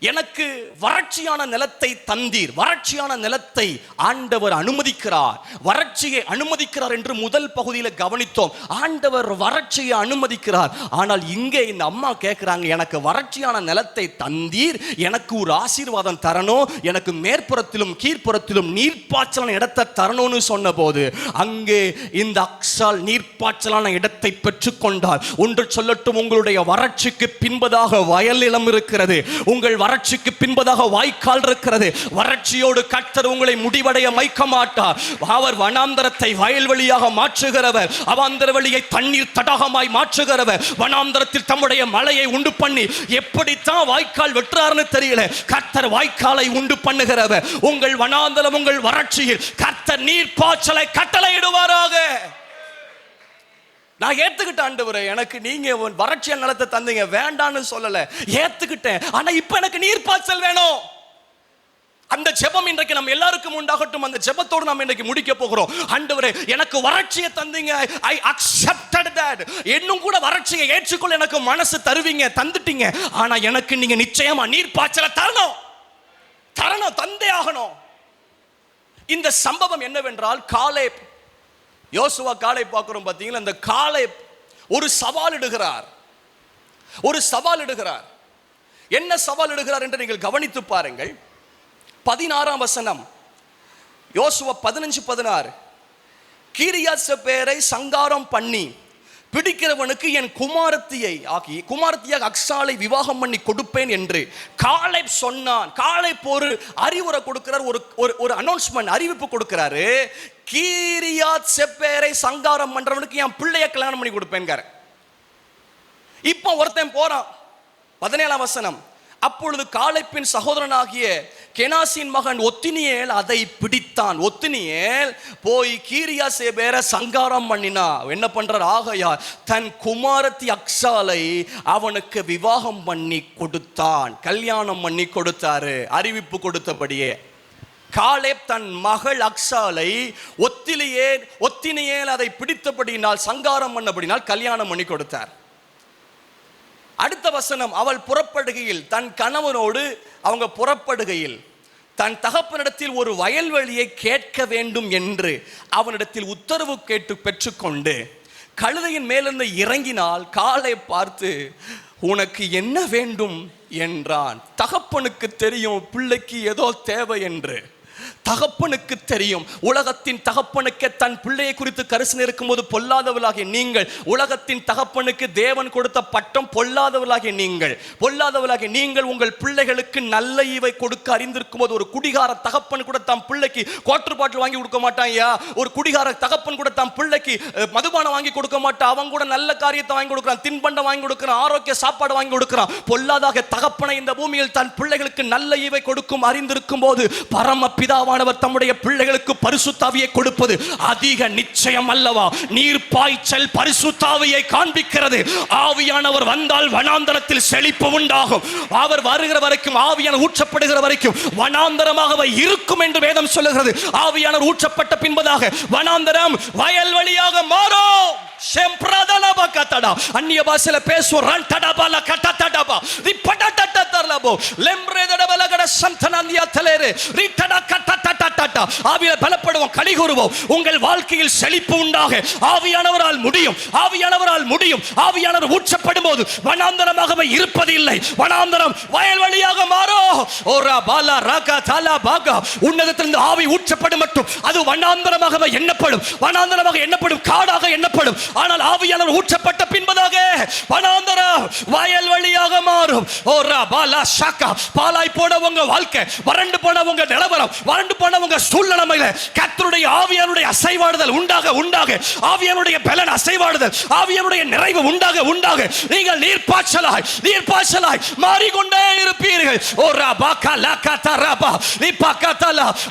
எனக்கு வறட்சியான நிலத்தை தந்தீர். வறட்சியான நிலத்தை ஆண்டவர் அனுமதிக்கிறார், வறட்சியை அனுமதிக்கிறார் என்று முதல் பகுதியில் கவனித்தோம். ஆண்டவர் வறட்சியை அனுமதிக்கிறார். ஆனால் இங்கே இந்த அம்மா கேட்கிறாங்க, எனக்கு வறட்சியான நிலத்தை தந்தீர், எனக்கு ஒரு ஆசீர்வாதம் தரணும், எனக்கு மேற்புறத்திலும் கீழ்ப்புறத்திலும் நீர்ப்பாய்ச்சலான இடத்தை தரணும்னு சொன்ன போது அங்கே இந்த அக்சால் நீர்ப்பாய்ச்சலான இடத்தை பெற்றுக்கொண்டார். ஒன்று சொல்லட்டும், உங்களுடைய வறட்சிக்கு பின்பதாக வயல் நிலம் இருக்கிறது, உங்கள் வறட்சிக்கு பின்பதாக வாய்க்கால் இருக்கிறது. வறட்சியோடு கர்த்தர் உங்களை முடிவடைய வைக்க மாட்டார். அவர் வனாந்தரத்தை வயல்வெளியாக மாற்றுகிறவர், அவாந்தர வெளியை தண்ணீர் தடாகமாய் மாற்றுகிறவர். வனாந்தரத்தில் தம்முடைய மலையை உண்டு பண்ணி எப்படித்தான் வாய்க்கால் வெட்டுறாருன்னு தெரியல, கர்த்தர் வாய்க்காலை உண்டு பண்ணுகிறவர். உங்கள் வனாந்தரம், உங்கள் வறட்சியில் கர்த்தர் நீர்ப்பாய்ச்சலை கட்டளையிடுவாராக. நான் ஏத்துக்கிட்டேன் ஆண்டவரே, எனக்கு நீங்க வறட்சியான நிலத்தை தந்தீங்க, வேண்டான்னு சொல்லல, ஏத்துக்கிட்டேன். ஆனா இப்ப எனக்கு நீர்ப்பாய்ச்சல் வேணும். அந்த ஜெபம் இன்றைக்கு நம்ம எல்லாருக்கும் உண்டாகட்டும். அந்த ஜெபத்தோடு நாம் இன்றைக்கு முடிக்க போகிறோம். ஆண்டவரே, எனக்கு வறட்சியை தந்தீங்க, ஐ அக்செப்டட் தட். இன்னும் கூட வறட்சியை ஏற்றுக்கொள்ள எனக்கு மனசு தருவீங்க, தந்துட்டீங்க. ஆனா எனக்கு நீங்க நிச்சயமா நீர்ப்பாய்ச்சலை தரணும், தந்தே ஆகணும். இந்த சம்பவம் என்னவென்றால், காலேப், யோசுவா காலேப் பார்க்கிறோம் பார்த்தீங்களா? அந்த காலேப் ஒரு சவால் இடுகிறார். என்ன சவால் இடுகிறார் என்று நீங்கள் கவனித்து பாருங்கள். 16ஆம் வசனம், யோசுவா 15:16. கீரியாத்செபேரை சங்காரம் பண்ணி பிடிக்கிறவனுக்கு என் குமாரத்தியாக அக்சாலை விவாகம் பண்ணி கொடுப்பேன் என்று காலேப் சொன்னான். காலேப் ஒரு அறிவுரை கொடுக்கிறார், ஒரு அனௌன்ஸ்மெண்ட், அறிவிப்பு கொடுக்கிறாரு. கீரியாத்செபேரை சங்காரம் பண்றவனுக்கு என் பிள்ளைய கல்யாணம் பண்ணி கொடுப்பேன். இப்போ ஒருத்தன் போறான். 17ஆம் வசனம். அப்பொழுது காலேப்பின் சகோதரனாகிய கெனாசின் மகன் ஒத்தினியேல் அதை பிடித்தான். ஒத்தினியேல் போய் கீரியா சேபேரை சங்காரம் பண்ணினா. என்ன பண்றார்? ஆகையா தன் குமாரத்தி அக்சாலை அவனுக்கு விவாகம் பண்ணி கொடுத்தான், கல்யாணம் பண்ணி கொடுத்தாரு, அறிவிப்பு கொடுத்தபடியே. காலேப் தன் மகள் அக்சாலை ஒத்தினியேல் அதை பிடித்தபடினால், சங்காரம் பண்ணபடினால் கல்யாணம் பண்ணி கொடுத்தார். அடுத்த வசனம், அவள் புறப்படுகையில், தன் கணவனோடு அவங்க புறப்படுகையில் தன் தகப்பனிடத்தில் ஒரு வயல்வெளியை கேட்க வேண்டும் என்று அவனிடத்தில் உத்தரவு கேட்டு பெற்றுக்கொண்டு கழுதையின் மேலிருந்து இறங்கினால் காலை பார்த்து, உனக்கு என்ன வேண்டும் என்றான். தகப்பனுக்கு தெரியும் பிள்ளைக்கு ஏதோ தேவை என்று. தகப்பனுக்கு தெரியும். உலகத்தின் தகப்பனுக்கு தன் பிள்ளையை குறித்து கரிசனை இருக்கும்போது பொல்லாதவர்களாகிய நீங்கள், உலகத்தின் தகப்பனுக்கு தேவன் கொடுத்த பட்டம் பொல்லாதவர்களாகிய நீங்கள் உங்கள் பிள்ளைகளுக்கு நல்ல ஈவை கொடுக்க அறிந்திருக்கும் போது, ஒரு குடிகார தகப்பன் கூட தம் பிள்ளைக்கு குவார்டர் பாட்டில் வாங்கி கொடுக்க மாட்டான். ஒரு குடிகார தகப்பன் கூட தம் பிள்ளைக்கு மதுபானம் வாங்கி கொடுக்க மாட்டான். அவன் கூட நல்ல காரியத்தை வாங்கி கொடுக்கிறான், தின்பண்டம் வாங்கி கொடுக்கிறான், ஆரோக்கிய சாப்பாடு வாங்கி கொடுக்கிறான். பொல்லாதாக தகப்பனை இந்த பூமியில் தன் பிள்ளைகளுக்கு நல்ல ஈவை கொடுக்கும் அறிந்திருக்கும் போது, பரம பிதாவானவர் தம்முடைய பிள்ளைகளுக்கு பரிசுத்த ஆவியை கொடுப்பது அதிக நிச்சயம் அல்லவா? நீர் பாய்ச்சல் பரிசுத்த ஆவியை காண்பிக்கிறது. ஆவியானவர் வந்தால் வனாந்தரத்தில் செழிப்பு உண்டாகும். அவர் வருகிற வரைக்கும், ஆவியானவர் ஊற்றப்படுகிற வரைக்கும் வனாந்தரமாக இருக்கும் என்று வேதம் சொல்லுகிறது. ஆவியானவர் ஊற்றப்பட்ட பின்பதாக வனாந்தரம் வயல்வெளியாக மாறும். அந்நிய பாஷையில பேசுவோம். பலப்படுவோம், களி கூறுவோம். உங்கள் வாழ்க்கையில் செழிப்பு உண்டாக ஆவியானவரால் முடியும். ஆவியானவர் ஊற்றப்படும் போது வனாந்தரமாகவே இருப்பதில்லை, வனாந்தரம் வயல்வெளியாக மாறும். உன்னதத்திலிருந்து ஆவி ஊற்றப்படும் மட்டும் அது வனாந்தரமாகவே எண்ணப்படும், காடாக எண்ணப்படும். ஆனால் ஆவியானவர் ஊற்றப்பட்ட பின்பதாக வனாந்தரம் வயல்வெளியாக மாறும். பாலாய் போன உங்க வாழ்க்கை, வறண்டு போன உங்க நிலவரம், வறண்டு போன உங்க சூழ்நிலையில கர்த்தருடைய ஆவியானுடைய அசைவாடுதல் உண்டாக ஆவியானுடைய பலன் அசைவாடுதல், ஆவியானுடைய நிறைவு உண்டாக நீங்கள் நீர்ப்பாய்ச்சலாய் மாறிக்கொண்டே இருப்பீர்கள்.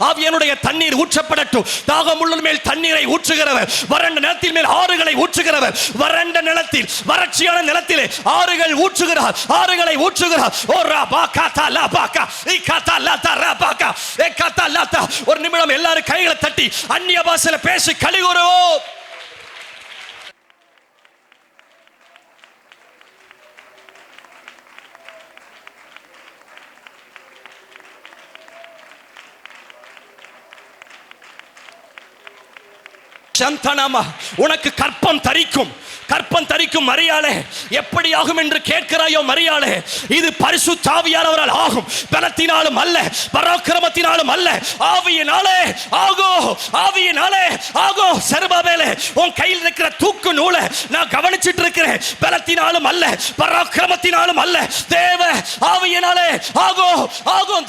ஆவியானுடைய தண்ணீர் ஊற்றப்படட்டும். தாகமுள்ள மேல் தண்ணீரை ஊற்றுகிறவர், வறண்ட நிலத்தின் மேல் ஆறுகளை ஊற்றுகிறவர், வறண்ட நிலத்தில், வறட்சியான நிலத்திலே ஆறுகளை ஊற்றுகிறார். ஒரு நிமிடம் எல்லாரும் கைகளை தட்டி அந்நிய பாஷையில பேசி களி கூறுவோம். உனக்கு கற்பம் தரிக்கும் மரியாளே, எப்படி ஆகும் என்று கேட்கிறாயோ மரியாளே, இது பரிசுத்த ஆவியானவரால் ஆகும். பலத்தினாலும் அல்ல, பராக்கிரமத்தினாலும் அல்ல, ஆவியினாலே ஆகும். செருபாபேலே, உன் கையில் இருக்கிற தூக்கு நூலை நான் கவனிச்சிட்டு இருக்கிறேன். பலத்தினாலும் அல்ல, பராக்கிரமத்தினாலும் அல்ல, தேவ ஆவியினாலே ஆகும்.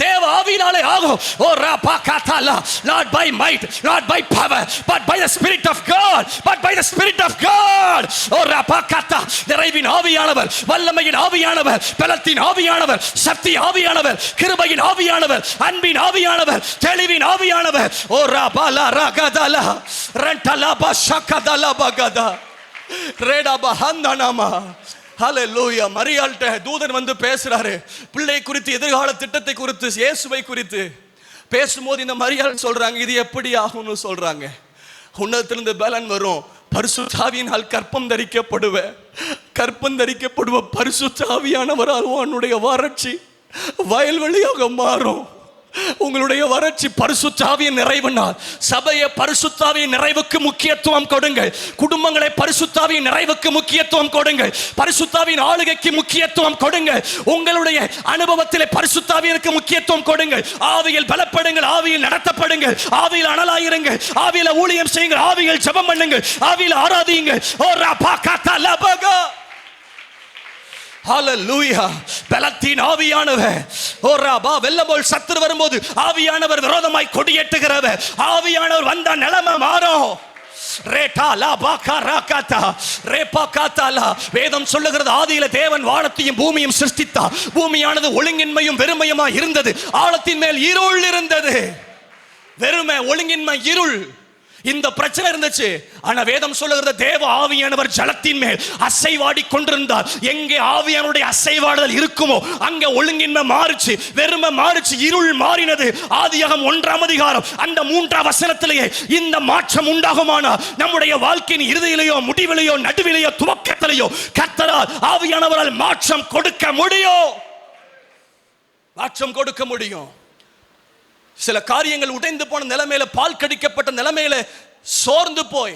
தேவ ஆவியினாலே ஆகும். ஓ Rafah காதாலா, not by might, not by power, but by the spirit of God. ஓ ராபாகத்தா, நிறைவின் ஆவியானவர், வல்லமையின் ஆவியானவர், பலத்தின் ஆவியானவர், சக்தி ஆவியானவர், கிருபையின் ஆவியானவர், அன்பின் ஆவியானவர், தெளிவின் ஆவியானவர். ஓ ராபாலா ராகதலா ரண்டலபா ஷகதலா பகதா ரேடாபா ஹந்தனாமா. ஹல்லேலூயா. மரியாள்கிட்ட தூதன் வந்து பேசுறாரு, பிள்ளை குறித்து, எதிர்கால திட்டத்தை குறித்து, இயேசுவை குறித்து பேசும்போது இந்த மரியாள் சொல்றாங்க, இது எப்படி ஆகும்னு சொல்றாங்க. உன்னதத்திலிருந்து பலன் வரும், பரிசுத்த ஆவியினால் கற்பம் தரிக்கப்படுவ பரிசுத்த ஆவியானவரால் உன்னுடைய வறட்சி வயல்வெளியாக மாறும். உங்களுடைய வறட்சி பரிசுத்த ஆவியின் நிறைவுனால், சபையை பரிசுத்த ஆவியின் நிறைவுக்கு முக்கியத்துவம் கொடுங்கள். குடும்பங்களை பரிசுத்த ஆவியின் நிறைவுக்கு முக்கியத்துவம் கொடுங்கள். பரிசுத்த ஆவியின் ஆளுகைக்கு முக்கியத்துவம் கொடுங்கள். உங்களுடைய அனுபவத்திலே பரிசுத்த ஆவியிற்கு முக்கியத்துவம் கொடுங்கள். ஆவியில் பலப்படுங்கள், ஆவியில் நடத்தப்படுங்கள், ஆவியில் அனலாயிருங்கள், ஆவியில் ஊழியம் செய்யுங்கள், ஆவியில் ஜெபம் பண்ணுங்கள், ஆவியில் ஆராதியுங்கள். ஓ ராபா காதா லபகா. ஹல்லேலூயா. பலத்தின் ஆவியானவர், ஓ ராபா, வெள்ளம்போல் சத்துரு வரும்போது ஆவியானவர் விரோதமாய் கொடியேற்றுகிறவர். ஆவியானவர் வந்தா நிலைமை மாறும். வேதம் சொல்லுகிறது, ஆதியில தேவன் வானத்தையும் பூமியும் சிருஷ்டித்தார். பூமியானது ஒழுங்கின்மையும் வெறுமையுமா இருந்தது. ஆழத்தின் மேல் இருள் இருந்தது. வெறுமை, ஒழுங்கின்மை, இருள், இந்த பிரச்சனை இருந்துச்சு. ஆனா வேதம் சொல்லுகிறது, தேவ ஆவியானவர் ஜலத்தின் மேல் அசைவாடி கொண்டிருந்தார். எங்கே ஆவியானுடைய அசைவாடுதல் இருக்குமோ அங்கே ஒழுங்கின்மை மாறுச்சு, வெறுமை மாறுச்சு, இருள் மாறினது. ஆதியாகமம் 1ஆம் அதிகாரம் அந்த 3ஆம் வசனத்திலேயே இந்த மாற்றம் உண்டாகுமானா நம்முடைய வாழ்க்கையின் இறுதியிலேயோ முடிவிலேயோ நடுவிலேயோ துவக்கத்திலேயோ கர்த்தரால் ஆவியானவரால் மாற்றம் கொடுக்க முடியும். மாற்றம் கொடுக்க முடியும். சில காரியங்கள் உடைந்து போன நிலைமையில, பால் கடிக்கப்பட்ட நிலைமையில சோர்ந்து போய்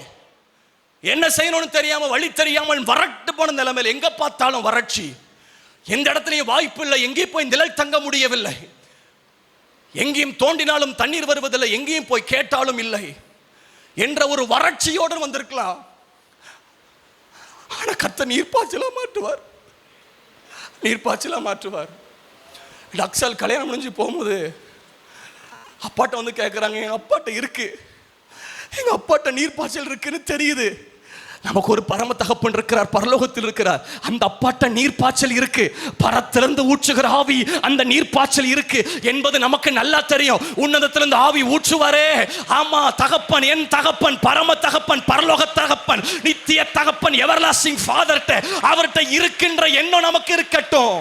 என்ன செய்யணும்னு தெரியாம, வழி தெரியாமல் வறட்டு போன நிலைமையில, எங்க பார்த்தாலும் வறட்சி, எந்த இடத்துலயும் வாய்ப்பு இல்லை, எங்கேயும் போய் நிழல் தங்க முடியவில்லை, எங்கேயும் தோண்டினாலும் தண்ணீர் வருவதில்லை, எங்கேயும் போய் கேட்டாலும் இல்லை என்ற ஒரு வறட்சியோடு வந்திருக்கலாம். ஆனா கர்த்தர் நீர்ப்பாய்ச்சலா மாற்றுவார், நீர்ப்பாய்ச்சலா மாற்றுவார். அக்சால் கல்யாணம் முடிஞ்சு போகும்போது அப்பாட்ட வந்து கேட்குறாங்க, எங்கள் அப்பாட்ட இருக்கு, எங்கள் அப்பாட்ட நீர்ப்பாய்ச்சல் இருக்குன்னு தெரியுது. நமக்கு ஒரு பரம தகப்பன் இருக்கிறார், பரலோகத்தில் இருக்கிறார். அந்த அப்பாட்ட நீர்ப்பாய்ச்சல் இருக்கு, பரத்திலிருந்து ஊற்றுகிற ஆவி அந்த நீர்ப்பாய்ச்சல் இருக்கு என்பது நமக்கு நல்லா தெரியும். உன்னதத்திலிருந்து ஆவி ஊற்றுவாரே. ஆமா, தகப்பன், என் தகப்பன், பரம தகப்பன், பரலோக தகப்பன், நித்திய தகப்பன், எவர்லாஸ்டிங் ஃபாதர்ட்ட அவர்கிட்ட இருக்கின்ற எண்ணம் நமக்கு இருக்கட்டும்.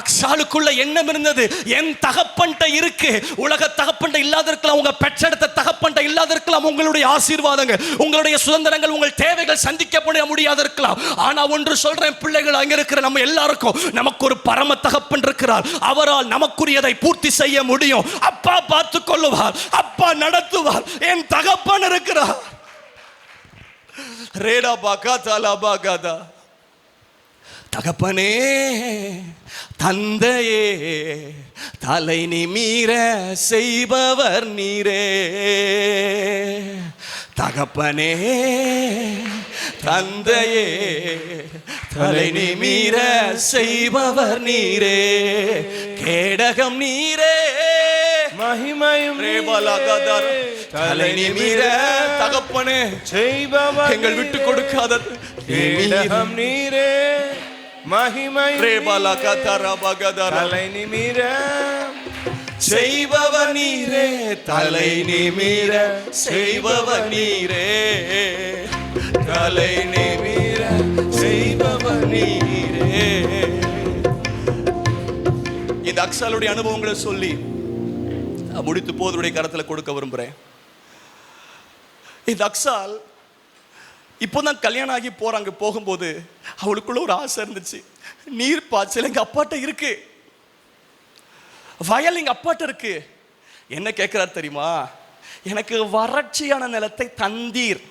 அக்சாலுக்குள்ள எண்ணம் இருந்தது, என் தகப்பன்ட்ட இருக்கு. உலக தகப்பன்ட்ட இல்லாத இருக்கலாம், உங்க பெற்றெடுத்த தகப்பன்ட்ட இல்லாத இருக்கலாம் உங்களுடைய ஆசீர்வாதங்கள், உங்களுடைய சுதந்திரங்கள், உங்கள் தேவைகள் சந்திக்கப்பட முடியாத இருக்கலாம். ஆனா ஒன்று சொல்றேன், பிள்ளைகள், அங்க இருக்கிற நம்ம எல்லாருக்கும் நமக்கு ஒரு பரம தகப்பன் இருக்கிறார். அவரால் நமக்குரியதை பூர்த்தி செய்ய முடியும். அப்பா பார்த்துக் கொள்ளுவார், அப்பா நடத்துவார், என் தகப்பன் இருக்கிறார். ரேடா பாகா தாலா பாகாதா. தகப்பனே, தந்தையே, தலை நிமிர செய்பவர் நீரே. தகப்பனே, தந்தையே, தலை நிமிர செய்பவர் நீரே. கேடகம் நீரே, மகிமையும் தலை நிமிர தகப்பனே செய்பவர், எங்கள் விட்டு கொடுக்காத கேடகம் நீரே, மகிமை தலை நிமிர செய்பவர் நீரே. தலை நிமிர செய்பவர் நீரே. தலை நிமிர செய்பவர் நீரே. இந்த அக்சாலுடைய அனுபவங்களை சொல்லி முடித்து போதருடைய கரத்துல கொடுக்க விரும்புறேன். இந்த அக்சால் இப்போதான் கல்யாணம் ஆகி போறாங்க. போகும்போது அவளுக்குள்ள ஒரு ஆசை இருந்துச்சு, நீர் பாய்ச்சல் எங்க அப்பாட்ட இருக்கு, வயல் எங்க அப்பாட்ட இருக்கு. என்ன கேட்கிறார் தெரியுமா? எனக்கு வறட்சியான நிலத்தை தந்தீர்.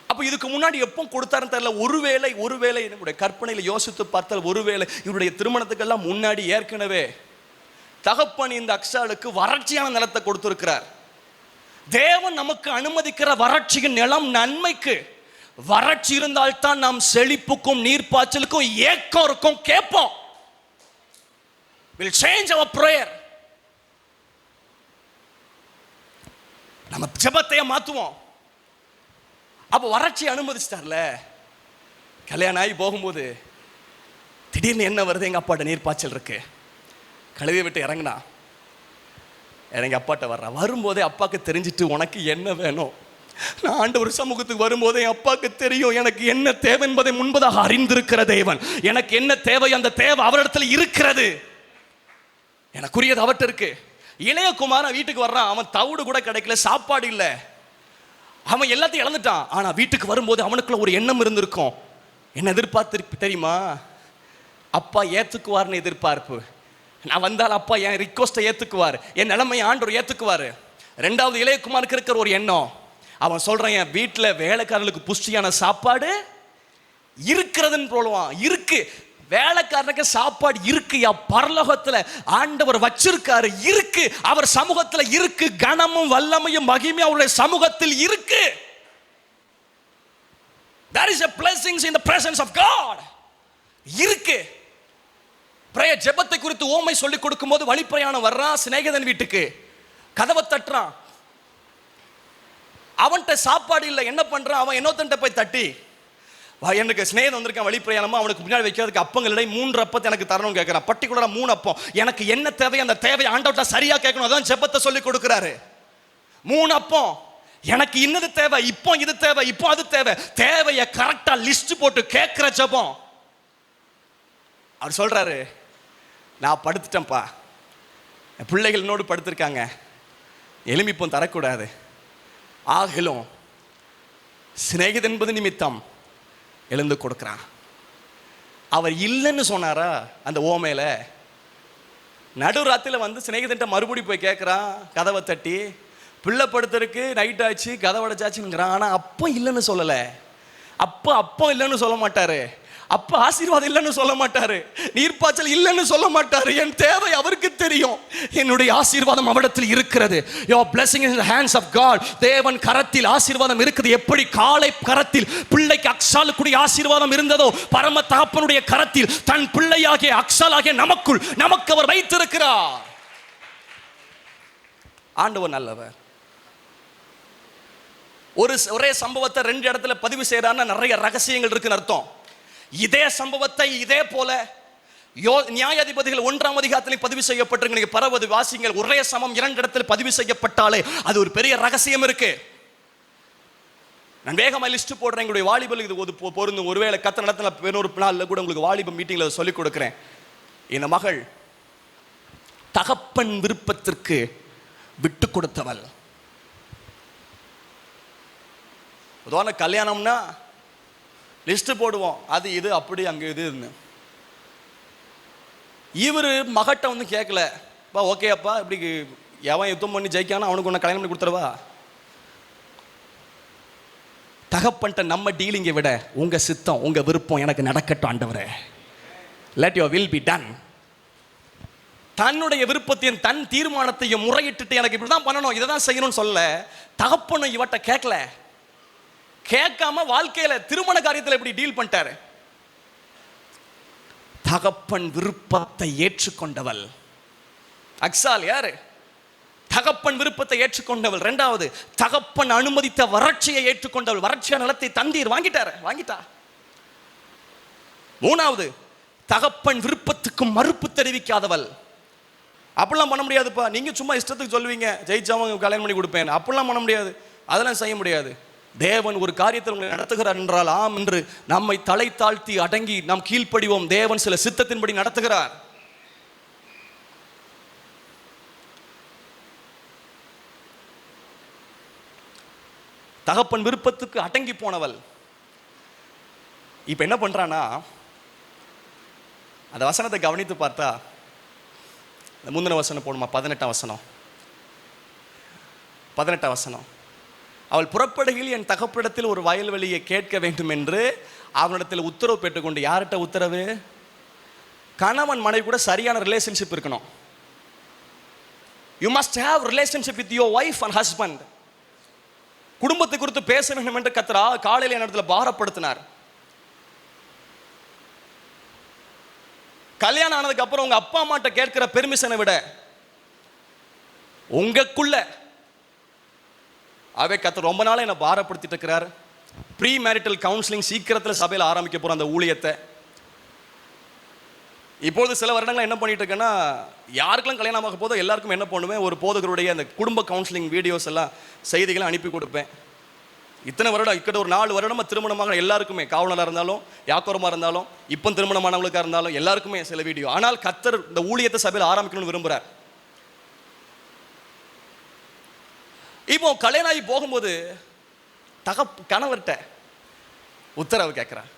அப்ப இதுக்கு முன்னாடி எப்போ கொடுத்தாருன்னு தெரியல. ஒருவேளை என்னுடைய கற்பனையில யோசித்து பார்த்தால், ஒருவேளை இவருடைய திருமணத்துக்கெல்லாம் முன்னாடி ஏற்கனவே தகப்பன் இந்த அக்சாலுக்கு வறட்சியான நிலத்தை கொடுத்திருக்கிறார். தேவன் நமக்கு அனுமதிக்கிற வறட்சியின் நிலம் நன்மைக்கு. வறட்சி இருந்தால்தான் நாம் செழிப்புக்கும் நீர்ப்பாய்ச்சலுக்கும் ஏக்கம் இருக்கும், கேட்போம். will change our prayer. நம்ம ஜெபத்தையே மாத்துவோம். அப்ப வறட்சி அனுமதிச்சிட்டார்ல. கல்யாணம் ஆகி போகும்போது திடீர்னு என்ன வருது, எங்க அப்பாட்ட நீர்ப்பாய்ச்சல் இருக்கு. கழுவி விட்டு இறங்கினா எங்க அப்பாட்ட வர்றா. வரும்போதே அப்பாவுக்கு தெரிஞ்சிட்டு, உனக்கு என்ன வேணும்? நான் ஆண்டவர் சமூகத்துக்கு வரும்போதே என் அப்பாவுக்கு தெரியும் எனக்கு என்ன தேவை என்பதை முன்பதாக அறிந்திருக்கிற தேவன். எனக்கு என்ன தேவை, அந்த தேவை அவரிடத்துல இருக்கிறது. எனக்குரியது அவர்கிட்ட இருக்கு. இளைய குமாரன் வீட்டுக்கு வர்றான். அவன் தவிடு கூட கிடைக்கல, சாப்பாடு இல்லை, அவன் எல்லாத்தையும் இழந்துட்டான். ஆனா வீட்டுக்கு வரும்போது அவனுக்குள்ள ஒரு எண்ணம் இருந்திருக்கும். என்ன எதிர்பார்த்து தெரியுமா? அப்பா ஏத்துக்குவார்னு எதிர்பார்ப்பு. நான் வந்தால் அப்பா என் ரிக்வஸ்ட்டை ஏத்துக்குவார், என் நிலைமையை ஆண்டவர் ஏத்துக்குவார். ரெண்டாவது இளையகுமாருக்கு இருக்கிற ஒரு எண்ணம். அவன் சொல்றான், என் வீட்டில் வேலைக்காரர்களுக்கு புஷ்டியான சாப்பாடு இருக்கிறதுன்னு சொல்லுவான். இருக்கு, வேலைக்காரனுக்கு சாப்பாடு இருக்கு. பரலோகத்துல ஆண்டவர் வச்சிருக்காரு, இருக்கு, அவர் சமூகத்துல இருக்கு. கனமும் வல்லமையும் மகிமையும் அவருடைய சமூகத்தில் இருக்கு. There is a blessings in the presence of God. இருக்கு. பிரேயர் ஜெபத்தை குறித்து ஓமை சொல்லி கொடுக்கும் போது வழி பிரயாணம் வர்றான். சிநேகிதன் வீட்டுக்கு கதவை தட்டுறான். அவன்கிட்ட சாப்பாடு இல்லை, என்ன பண்றான்? அவன் இன்னொருத்தன்ட்ட போய் தட்டி, எனக்கு ஸ்நேகம் வந்திருக்கேன் வழி பிரயாணமா, அவனுக்கு முன்னாடி வைக்கிறதுக்கு அப்பங்களிடை 3 அப்பத்தை எனக்கு தரணும்னு கேட்கிறான். பர்டிகுலரா 3 அப்பம். எனக்கு என்ன தேவை, அந்த தேவை ஆண்டவர்ட்ட சரியா கேட்கணும். அதான் ஜெபத்தை சொல்லி கொடுக்கிறாரு. 3 அப்பம், எனக்கு இன்னது தேவை, இப்போ இது தேவை, இப்போ அது தேவை. தேவையை கரெக்டா லிஸ்ட் போட்டு கேட்கிற ஜெபம். அவர் சொல்றாரு, நான் படுத்துட்டேன்ப்பா, என் பிள்ளைகள் என்னோடு படுத்திருக்காங்க, எலுமிப்பம் தரக்கூடாது. ஆகிலும் சிநேகிதன் என்பது நிமித்தம் எழுந்து கொடுக்கிறான். அவர் இல்லைன்னு சொன்னாரா அந்த ஓமையில? நடுராத்திரில வந்து சிநேகிதன்ட்ட மறுபடி போய் கேட்குறான், கதவை தட்டி, பிள்ளை படுத்திருக்கு, நைட் ஆச்சு, கதவை அடைச்சாச்சுங்கிறான். ஆனால் அப்போ இல்லைன்னு சொல்லலை. அப்போ இல்லைன்னு சொல்ல மாட்டாரு. அப்ப ஆசீர்வாதம் இல்லைன்னு சொல்ல மாட்டாரு, நீர்ப்பாய்ச்சல் இல்லைன்னு சொல்ல மாட்டாரு. என் தேவை அவருக்கு தெரியும். என்னுடைய ஆசீர்வாதம் அவரிடத்தில் இருக்கிறது. Your blessing is in the hands of God. தேவன் கரத்தில் ஆசீர்வாதம் இருக்குது. எப்படி காளை கரத்தில் பிள்ளைக்கு அக்சாலுக்குரிய ஆசீர்வாதம் இருந்ததோ, பரம தகப்பனுடைய கரத்தில் தன் பிள்ளையாகிய அக்சாலாகிய நமக்கு அவர் வைத்திருக்கிறார். ஆண்டவர் நல்லவர். ஒரே சம்பவத்தை 2 இடத்துல பதிவு செய்யறான்னா நிறைய ரகசியங்கள் இருக்குன்னு அர்த்தம். இதே சம்பவத்தை இதே போல நியாயாதிபதிகள் 1ஆம் அதிகாரத்தில் பதிவு செய்யப்பட்டிருக்கு. நீங்க பரவது வாசிங்கள். ஒரே சமம் 2 இடத்துல பதிவு செய்யப்பட்டாலே அது ஒரு பெரிய ரகசியம் இருக்கு. நான் வேகமா லிஸ்ட் போடுறேன். எங்களுடைய வாலிபல் இது பொருந்தும். ஒருவேளை கத்த நடத்தின இன்னொரு நாள்ல கூட உங்களுக்கு வாலிப மீட்டிங்ல சொல்லிக் கொடுக்கிறேன். இந்த மகள் தகப்பன் விருப்பத்திற்கு விட்டு கொடுத்தவள். உதாரண கல்யாணம்னா லிஸ்ட் போடுவோம், அது இது அப்படி அங்க இது. இவரு மகட்ட வந்து கேட்கல, ஓகே அப்பா இப்படி எவன் யுத்தம் பண்ணி ஜெயிக்கானோ அவனுக்கு ஒன்று கல்யாணம் பண்ணி கொடுத்துருவா. தகப்பன்ட்ட நம்ம டீலிங்கை விட உங்க சித்தம் உங்க விருப்பம் எனக்கு நடக்கட்டும் ஆண்டவரே, let your will be done. தன்னுடைய விருப்பத்தையும் தன் தீர்மானத்தையும் முறையிட்டு எனக்கு இப்படிதான் பண்ணணும், இதை தான் செய்யணும்னு சொல்ல. தகப்பனும் இவட்ட கேட்கல. கேட்காம வாழ்க்கையில திருமண காரியத்தில் எப்படி டீல் பண்ணிட்டாரு? தகப்பன் விருப்பத்தை ஏற்றுக்கொண்டவள் அக்சால். யாரு? தகப்பன் விருப்பத்தை ஏற்றுக்கொண்டவள். 2வது, தகப்பன் அனுமதித்த வறட்சியை ஏற்றுக்கொண்டவள். வறட்சியான நிலத்தை தந்தீர் வாங்கிட்டா. 3வது, தகப்பன் விருப்பத்துக்கு மறுப்பு தெரிவிக்காதவள். அப்படிலாம் பண்ண முடியாதுப்பா, நீங்க சும்மா இஷ்டத்துக்கு சொல்லுவீங்க ஜெயிச்சவங்க கல்யாணம் பண்ணி கொடுப்பேன், அப்படிலாம் பண்ண முடியாது, அதெல்லாம் செய்ய முடியாது. தேவன் ஒரு காரியத்தை உங்களை நடத்துகிறார் என்றால் ஆம் என்று நம்மை தலை தாழ்த்தி அடங்கி நாம் கீழ்ப்படிவோம். தேவன் சில சித்தத்தின்படி நடத்துகிறார். தகப்பன் விருப்பத்துக்கு அடங்கி போனவள் இப்ப என்ன பண்றானா, அந்த வசனத்தை கவனித்து பார்த்தா, முந்தின வசனம் போடுமா, 18ஆம் வசனம். அவள் புறப்படுகையில் என் தகப்பனிடத்தில் ஒரு வயல்வெளியை கேட்க வேண்டும் என்று அவனிடத்தில் உத்தரவு பெற்றுக்கொண்டு. யார்கிட்ட உத்தரவு? கணவன் மனைவி கூட சரியான ரிலேஷன்ஷிப் இருக்கணும். You must have relationship with your wife and husband. குடும்பத்தை குறித்து பேச வேண்டும் என்று கர்த்தர் காலையில் என்னிடத்தில் பாரப்படுத்தினார். கல்யாணம் ஆனதுக்கு அப்புறம் உங்க அப்பா அம்மாட்ட கேட்கிற பெர்மிஷனை விட உங்களுக்குள்ள அவை கர்த்தர் ரொம்ப நாளா என்ன பாரப்படுத்திட்டு இருக்கிறார். ப்ரீ மேரிட்டல் கவுன்சிலிங் சீக்கிரத்தில் சபையில் ஆரம்பிக்க போற அந்த ஊழியத்தை. இப்போது சில வருடங்கள் என்ன பண்ணிட்டு இருக்கேன்னா, யாருக்கெல்லாம் கல்யாணம் ஆக போதோ எல்லாருக்கும் என்ன பண்ணுவேன், ஒரு போதகருடைய அந்த குடும்ப கவுன்சிலிங் வீடியோஸ் எல்லாம் செய்திகளை அனுப்பி கொடுப்பேன். இத்தனை வருடம் இக்கட்ட ஒரு 4 வருடமா திருமணமாக எல்லாருக்குமே, காவலராக இருந்தாலும் யாக்கோரமாக இருந்தாலும் இப்போ திருமணமானவங்களுக்காக இருந்தாலும் எல்லாருக்குமே சில வீடியோ. ஆனால் கர்த்தர் இந்த ஊழியத்தை சபையில் ஆரம்பிக்கணும்னு விரும்புகிறார். இப்போ கல்யாணம் ஆகி போகும்போது கணவர்கிட்ட உத்தரவு கேட்கிறார்.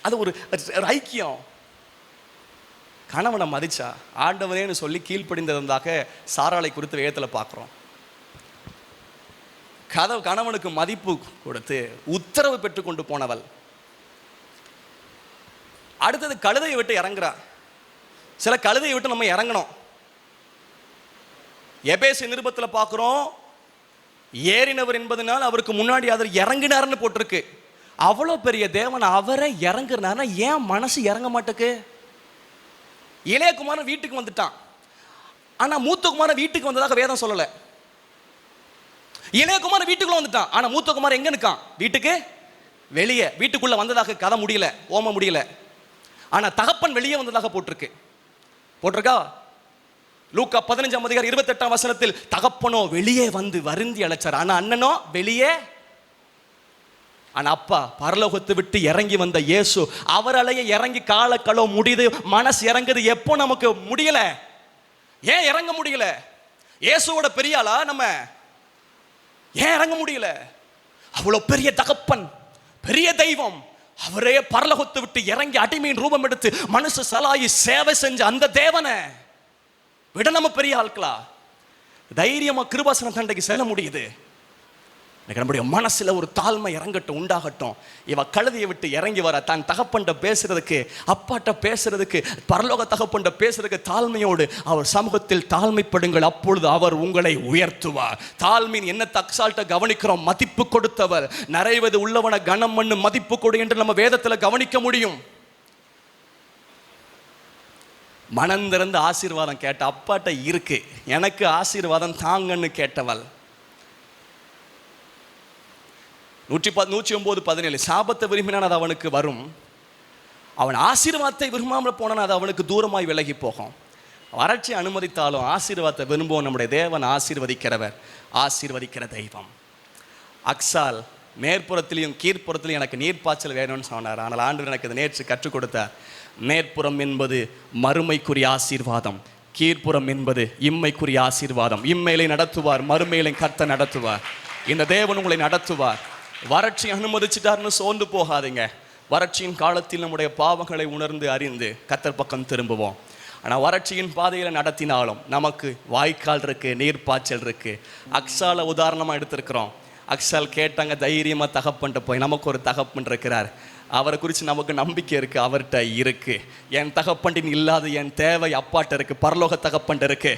அது ஒரு ஐக்கியம். கணவனை மதிச்சா ஆண்டவனேன்னு சொல்லி கீழ்ப்படிந்ததாக சாராளை குறித்து வேதத்தில் பார்க்குறோம். கணவனுக்கு மதிப்பு கொடுத்து உத்தரவு பெற்றுக்கொண்டு போனவள். அடுத்தது கழுதையை விட்டு இறங்குறா. சில கழுதையை விட்டு நம்ம இறங்கணும். எபேசு நிருபத்தில் பார்க்குறோம், ஏறினவர் என்பதனால் அவருக்கு முன்னாடி அதில் இறங்கினார்னு போட்டிருக்கு. அவ்வளோ பெரிய தேவன் அவரை இறங்குறாருன்னா ஏன் மனசு இறங்க மாட்டேக்கு? இளையகுமாரன் வீட்டுக்கு வந்துட்டான், ஆனால் மூத்தகுமாரன் வீட்டுக்கு வந்ததாக வேதம் சொல்லலை. இளையகுமார் வீட்டுக்குள்ள வந்துட்டான், ஆனா மூத்த குமார் எங்க இருக்கான்? வீட்டுக்கு வெளியே. வீட்டுக்குள்ள வந்ததாக கதை முடியல, ஓம முடியல. ஆனா தகப்பன் வெளியே வந்ததாக போட்டிருக்கா. லூக்கா 15:28 தகப்பனோ வெளியே வந்து வருந்தி அழைச்சார், ஆனா அண்ணனோ வெளியே. ஆனா அப்பா பரலோகத்தை விட்டு இறங்கி வந்த இயேசு அவராலேயே இறங்கி கால கழுவ முடியுது. மனசு இறங்குது எப்போ? நமக்கு முடியல. ஏன் இறங்க முடியல? இயேசுவோட பெரியாளா நம்ம? ஏன் இறங்க முடியல? அவ்வளவு பெரிய தகப்பன், பெரிய தெய்வம், அவரே பரலோகத்தை விட்டு இறங்கி அடிமையின் ரூபம் எடுத்து மனுஷ சலாயி சேவை செஞ்ச அந்த தேவனை விட நம்ம பெரிய ஆட்களா? தைரியமா கிருபாசன தண்டைக்கு செல்ல முடியுது. நம்முடைய மனசுல ஒரு தாழ்மை இறங்கட்டும், உண்டாகட்டும். இவ கழுதையை விட்டு இறங்கி வர தன் தகப்பன்ட பேசுறதுக்கு, அப்பாட்ட பேசுறதுக்கு, பரலோக தகப்பன்ட பேசுறதுக்கு தாழ்மையோடு அவர் சமூகத்தில் தாழ்மைப்படுங்கள், அப்பொழுது அவர் உங்களை உயர்த்துவார். தாழ்மையின் என்ன தக்சால்ட்ட கவனிக்கிறோம்? மதிப்பு கொடுத்தவர். நிறைவது உள்ளவன கனம் பண்ணு மதிப்பு கொடு என்று நம்ம வேதத்துல கவனிக்க முடியும். மனந்திறந்து ஆசீர்வாதம் கேட்ட அப்பாட்ட இருக்கு, எனக்கு ஆசீர்வாதம் தாங்கன்னு கேட்டவள். 109:17 சாபத்தை விரும்பினான், அது அவனுக்கு வரும். அவன் ஆசீர்வாதத்தை விரும்பாமல் போனான், அது அவனுக்கு தூரமாய் விலகி போகும். வறட்சி அனுமதித்தாலும் ஆசீர்வாதத்தை விரும்புவோம். நம்முடைய தேவன் ஆசீர்வதிக்கிறவர், ஆசீர்வதிக்கிற தெய்வம். அக்சால் மேற்புறத்திலையும் கீழ்ப்புறத்திலையும் எனக்கு நீர்ப்பாய்ச்சல் வேணும்னு சொன்னார். ஆனால் ஆண்டவர் எனக்கு இதை நேற்று கற்றுக் கொடுத்தார். மேற்புறம் என்பது மறுமைக்குரிய ஆசீர்வாதம், கீழ்ப்புறம் என்பது இம்மைக்குரிய ஆசீர்வாதம். இம்மையிலை நடத்துவார், மறுமையிலை கர்த்தர் நடத்துவார். இந்த தேவன் உங்களை நடத்துவார். வறட்சி அனுமதிச்சிட்டார்னு சோர்ந்து போகாதீங்க. வறட்சியின் காலத்தில் நம்முடைய பாவங்களை உணர்ந்து அறிந்து கர்த்தர் பக்கம் திரும்புவோம். ஆனால் வறட்சியின் பாதையில் நடத்தினாலும் நமக்கு வாய்க்கால் இருக்கு, நீர்ப்பாய்ச்சல் இருக்கு. அக்சாலை உதாரணமாக எடுத்திருக்கிறோம். அக்சால் கேட்டாங்க தைரியமாக தகப்பன்ட்ட போய். நமக்கு ஒரு தகப்பன் இருக்கிறார், அவரை குறித்து நமக்கு நம்பிக்கை இருக்கு, அவர்கிட்ட இருக்கு. என் தகப்பண்டின் இல்லாத என் தேவை அப்பாட்ட இருக்கு, பரலோக தகப்பன் இருக்கு.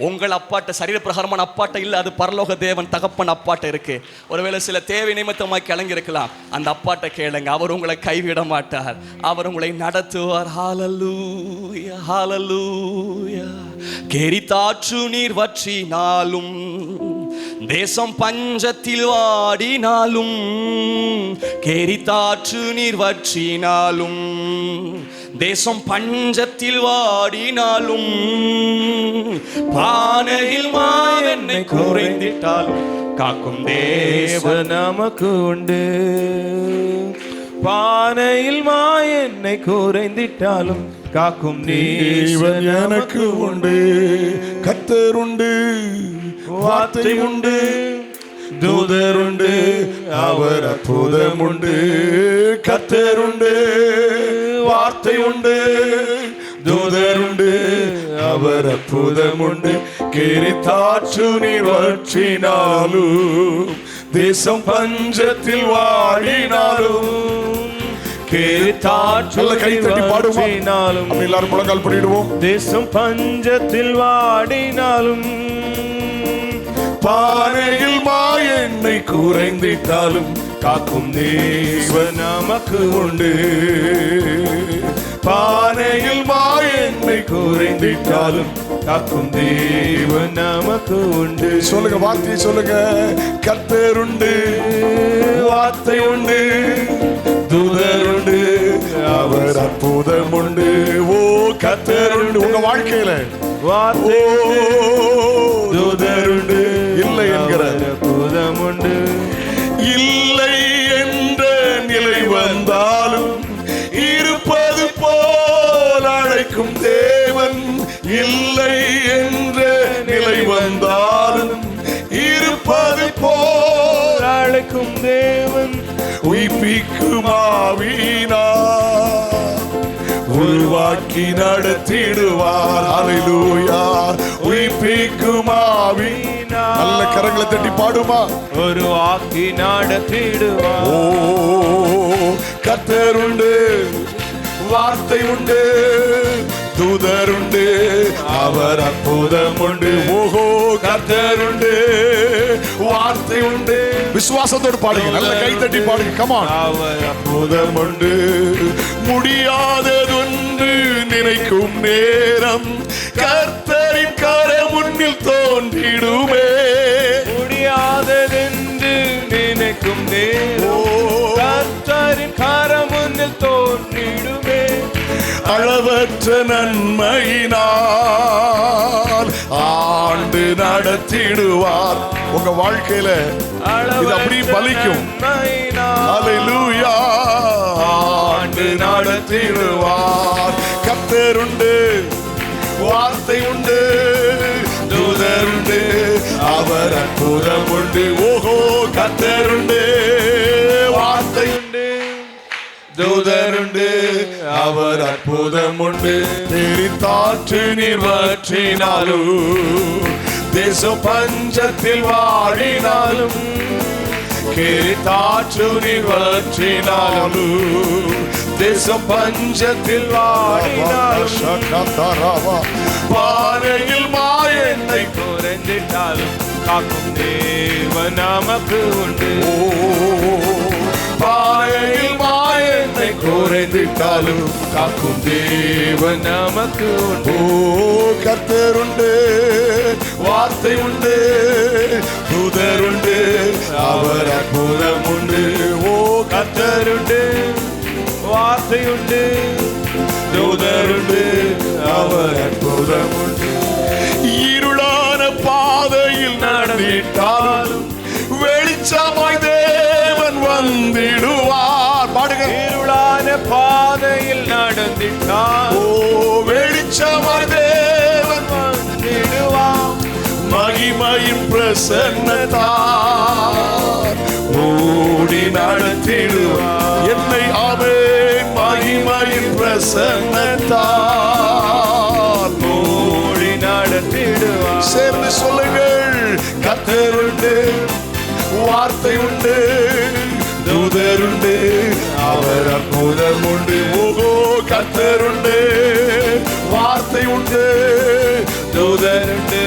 உங்கள் அப்பாட்ட சரீர பிரகாரமான அப்பாட்ட இல்லை, அது பரலோக தேவன் தகப்பன் அப்பாட்ட இருக்கு. ஒருவேளை சில தேவை நிமித்தமாக கிளங்கி இருக்கலாம், அந்த அப்பாட்ட கேளுங்க, அவர் உங்களை கைவிட மாட்டார், அவர் உங்களை நடத்துவார். ஹல்லேலூயா, ஹல்லேலூயா. கெரித்தாற்று நீர் வற்றினாலும், தேசம் பஞ்சத்தில் வாடினாலும், கேரித்தாற்று நீர் வற்றினாலும், தேசம் பஞ்சத்தில் வாடினாலும், பானையில் மாவெண்ணெய் குறைந்திட்டாலும் காக்கும் தேவன் நமக்கு உண்டு. பானையில் மாவெண்ணெய் குறைந்திட்டாலும் காக்கும் தேவன் எனக்கு உண்டு. கர்த்தர் உண்டு, வார்த்தை உண்டு, தூதர் உண்டு, அவர் அற்புதம் உண்டு. கர்த்தர் உண்டு, வார்த்தை உண்டு, தூதர் உண்டு, அவர் அற்புதம் உண்டு. கேரித்தாற்று நீர் வற்றினாலும், தேசம் பஞ்சத்தில் வாடினாலும், எல்லாரும் முழங்கால் பண்ணிடுவோம். தேசம் பஞ்சத்தில் வாடினாலும், பானையில் மாயெண்ணெய் குறைந்திட்டாலும் காக்கும் தேவன் நமக்கு உண்டு. பானையில் மாயெண்ணெய் குறைந்திட்டாலும் காக்கும் தேவன் நமக்கு உண்டு. சொல்லுங்க, வார்த்தை சொல்லுங்க. கர்த்தர் உண்டு, வார்த்தை உண்டு, தூதர் உண்டு, அவர் அற்புதம் உண்டு. ஓ கர்த்தர் உண்டு உங்க வாழ்க்கையில, வார்த்தை தூதர் உண்டு, இல்லை என்கிற அற்புதம் உண்டு. இல்லை என்ற நிலை வந்தாலும் இருப்பது போல் அழைக்கும் தேவன். இல்லை என்ற நிலை வந்தாலும் இருப்பது போல் அழைக்கும் தேவன். உயிர்ப்பிக்கும் ஆவியினார் உருவாக்கி நடத்திடுவார். ஹல்லேலூயா. உயிர்ப்பிக்கும் ஆவியினார். நல்ல கரங்களை தட்டி பாடுமா. உருவாக்கி நடத்திடுவார். ஓ கர்த்தர் உண்டு, வார்த்தை உண்டு, தூதர் உண்டு, அவர் அற்புதம் உண்டு. ஓஹோ கர்த்தர் உண்டு, வார்த்தை உண்டு. விசுவாசத்தோடு பாடுங்க, நல்ல கை தட்டி பாடுங்க. கமான். அவர் அற்புதம் உண்டு. முடியாததொன்று நினைக்கும் நேரம் கர்த்தரின் கரம் முன்னில் தோன்றிடுமே. முடியாதது காக்கும் நேரம் கர்த்தரின் கரம் முன்னில் தோன்றிடுமே. அளவற்ற நன்மையினால் ஆண்டு நடத்திடுவார். உங்க வாழ்க்கையில இது அப்படி பலிக்கும். அல்லேலூயா. ஆண்டு நடத்திடுவார். கர்த்தர் உண்டு, வார்த்தை உண்டு, தூதர் உண்டு, அவர் அற்புதம் உண்டு. ஓஹோ, கர்த்தர் உண்டு, வார்த்தை உண்டு, தூதர் உண்டு, அவர் அற்புதம் உண்டு. தெரித்தாற்று நீர் வற்றினாலும், தேசம் பஞ்சத்தில் வாடினாலும், கேரித்தாற்று நீர் வற்றினாலும், தேசம் பஞ்சத்தில் வாடினாலும், பானையில் மாயெண்ணை குறைந்திட்டாலும் காக்கும் தேவன் நமக்கு உண்டு. பானையில் மாயெண்ணை குறைந்திட்டாலும் காக்கும் தேவன் நமக்கு உண்டு. ஓ, கர்த்தர் உண்டு, வார்த்தை உண்டு, தூதர் உண்டு, அவர் அற்புதம் உண்டு. ஓ, கர்த்தர் உண்டு, வார்த்தை உண்டு, தூதர் உண்டு, அவர் அற்புதம் உண்டு. இருளான பாதையில் நடந்திட்டாலும் வெளிச்சமாய் தேவன் வந்திடுவார். பாடுங்க. இருளான பாதையில் நடந்திட்டால் ஓ, வெளிச்சமாய் தேவன் வந்திடுவான். மகிமையின் பிரசன்னத்தார் ஓடி நடத்திடுவார் என்னை. ஆமென். மகிமையின் பிரசன்னத்தார் ஓடி நடத்திடுவான். சேர்ந்து சொல்லுங்கள். கர்த்தர் உண்டு, வார்த்தை உண்டு, தூதர் உண்டு, அவர் அற்புதம் உண்டு. ஓகோ, கர்த்தர் உண்டு, வார்த்தை உண்டு, தூதர் உண்டு.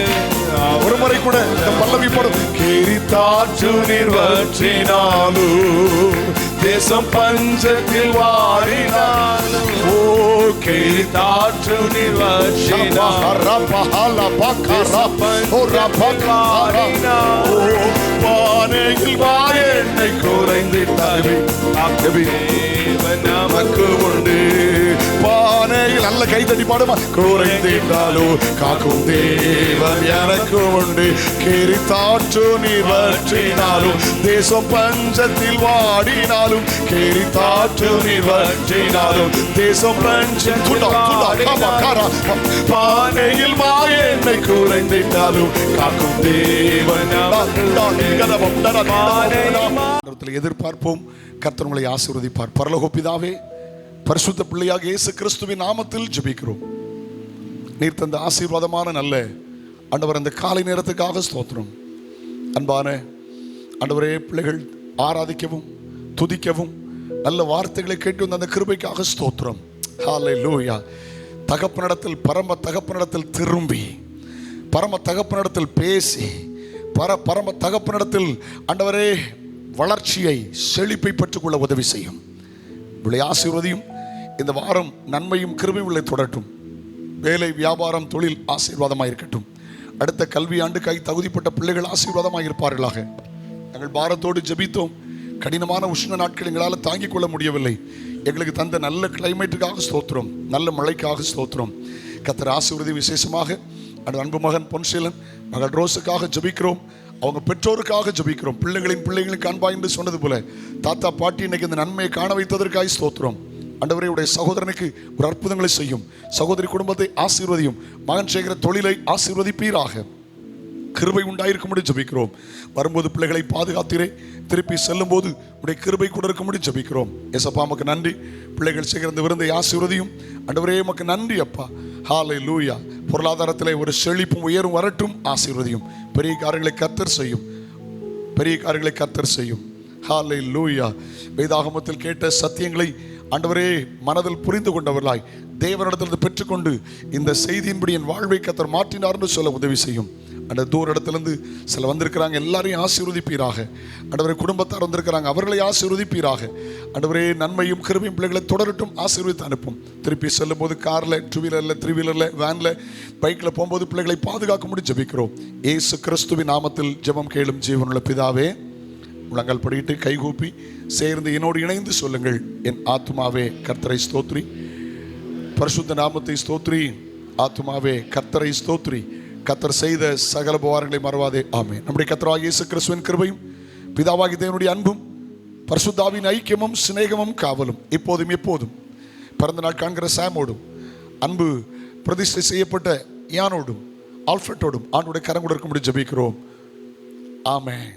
ஒரு முறை கூட இந்த பல்லவி போடும். கேரித்தாற்று நீர் வற்றினாலும், தேசம் பஞ்சத்தில் வாடினாலும், ஓ, கேரித்தாற்று நீர் வற்றினாலும், பானையில் வாயெண்ணை குறைந்திட்டாலும் நமக்கு உண்டு. பானையில் நல்ல கைத்தடி பாடுமா. குறைந்திட்டாலும் காக்கும் தேவன் எனக்கு உண்டு. கேரித்தாற்று நீர் வற்றினாலும், தேசம் பஞ்சத்தில் வாடினாலும், கேரித்தாற்று நீர் வற்றினாலும், தேசம் பஞ்சத்தில் பானையில் மாயெண்ணை குறைந்திட்டாலும் காக்கும் தேவன். எதிர்பார்ப்போம். கர்த்தர் உங்களை ஆசீர்வதிப்பார். பரலோக பிதாவே, பரிசுத்த பிள்ளையாக இயேசு கிறிஸ்துவின் நாமத்தில் ஜெபிக்கிறோம். நீர் தந்த ஆசீர்வாதமான நல்ல ஆண்டவர், அந்த காலை நேரத்துக்காக ஸ்தோத்திரம். அன்பான ஆண்டவரே, பிள்ளைகள் ஆராதிக்கவும் துதிக்கவும் நல்ல வார்த்தைகளை கேட்டு வந்த அந்த கிருபைக்காக ஸ்தோத்திரம். ஹல்லேலூயா. தகப்பனிடத்தில், பரம தகப்பனிடத்தில் திரும்பி, பரம தகப்பனிடத்தில் பேசி, பரம தகப்பனிடத்தில் ஆண்டவரே வளர்ச்சியை, செழிப்பை பெற்றுக்கொள்ள உதவி செய்யும். உங்களை ஆசீர்வதியும். இந்த வாரம் நன்மையும் கிருபையும் உங்களை தொடரட்டும். வேலை, வியாபாரம், தொழில் ஆசீர்வாதமாக இருக்கட்டும். அடுத்த கல்வி ஆண்டுக்காய் தகுதிப்பட்ட பிள்ளைகள் ஆசீர்வாதமாக இருப்பார்களாக. நாங்கள் பாரத்தோடு ஜெபித்தோம். கடினமான உஷ்ண நாட்கள் எங்களால் தாங்கிக் கொள்ள முடியவில்லை. எங்களுக்கு தந்த நல்ல கிளைமேட்டுக்காக ஸ்தோத்திரம், நல்ல மழைக்காக ஸ்தோத்திரம். கர்த்தர் ஆசீர்வதி. விசேஷமாக அன்பு மகன் பொன்சீலன், மகள் ரோஸுக்காக ஜெபிக்கிறோம். அவங்க பெற்றோருக்காக ஜெபிக்கிறோம். பிள்ளைகளுக்கு அன்பா என்று சொன்னது போல தாத்தா பாட்டி இன்னைக்கு இந்த நன்மையை காண வைத்ததற்காக ஸ்தோத்திரம். ஆண்டவரே, உடைய சகோதரனுக்கு ஒரு அற்புதங்களை செய்யும். சகோதரி குடும்பத்தை ஆசீர்வதியும். மகன் செய்கிற தொழிலை ஆசீர்வதிப்பீராக. கிருபை உண்டாயிருக்கும்படி ஜெபிக்கிறோம். வரும்போது பிள்ளைகளை பாதுகாத்தீரே, திருப்பி செல்லும் போது உடைய கிருபை கூட இருக்கும்படி ஜெபிக்கிறோம். ஏசப்பா, உமக்கு நன்றி. பிள்ளைகள் செய்கிற இந்த விருந்தை ஆசீர்வதியும். ஆண்டவரே, உமக்கு நன்றி அப்பா. ஹல்லேலூயா. பொருளாதாரத்தில் ஒரு செழிப்பும் உயரும் வரட்டும். ஆசீர்வதியும். பெரிய காரியங்களை கர்த்தர் செய்யும். பெரிய காரியங்களை கர்த்தர் செய்யும். ஹல்லேலூயா. வேதாகமத்தில் கேட்ட சத்தியங்களை ஆண்டவரே மனதில் புரிந்து கொண்டவர்களாய் தேவனிடத்திலிருந்து பெற்றுக்கொண்டு இந்த செய்தியின்படி என் வாழ்வை கர்த்தர் மாற்றினார்னு சொல்ல உதவி செய்யும். அந்த தூர இடத்துலேருந்து சில வந்திருக்கிறாங்க, எல்லாரையும் ஆசீர்வதிப்பீராக. ஆண்டவரே, குடும்பத்தார் வந்திருக்கிறாங்க, அவர்களை ஆசீர்வதிப்பீராக. ஆண்டவரே, நன்மையும் கிருபையும் பிள்ளைகளை தொடரட்டும். ஆசீர்வதித்து அனுப்பும். திருப்பி செல்லும் போது காரில், 2 வீலரில், 3 வீலரில், வேனில், பைக்கில் போகும்போது பிள்ளைகளை பாதுகாக்க முடி ஜெபிக்கிறோம். இயேசு கிறிஸ்துவின் நாமத்தில் ஜெபம் கேளும் ஜீவனுள்ள பிதாவே, முழங்கால் படியிட்டு கைகூப்பி சேர்ந்து என்னோடு இணைந்து சொல்லுங்கள். என் ஆத்துமாவே கர்த்தரை ஸ்தோத்ரி, பரிசுத்த நாமத்தை ஸ்தோத்ரி. ஆத்துமாவே கர்த்தரை ஸ்தோத்ரி, கர்த்தர் செய்த சகல உபகாரங்களை மறவாதே. ஆமென். நம்முடைய கர்த்தராகிய இயேசு கிறிஸ்துவின் கிருபையும் பிதாவாகிய தேவனுடைய அன்பும் பரிசுத்தாவின் ஐக்கியமும் சிநேகமும் காவலும் இப்போதும் எப்போதும் பிறந்த நாள் காண்கிற சாமோடும் அன்பு பிரதிஷ்டை செய்யப்பட்ட யானோடும் ஆல்ஃபர்ட்டோடும் ஆண்டுடைய கரம் கொடுக்க முடியும் ஜெபிக்கிறோம். ஆமென்.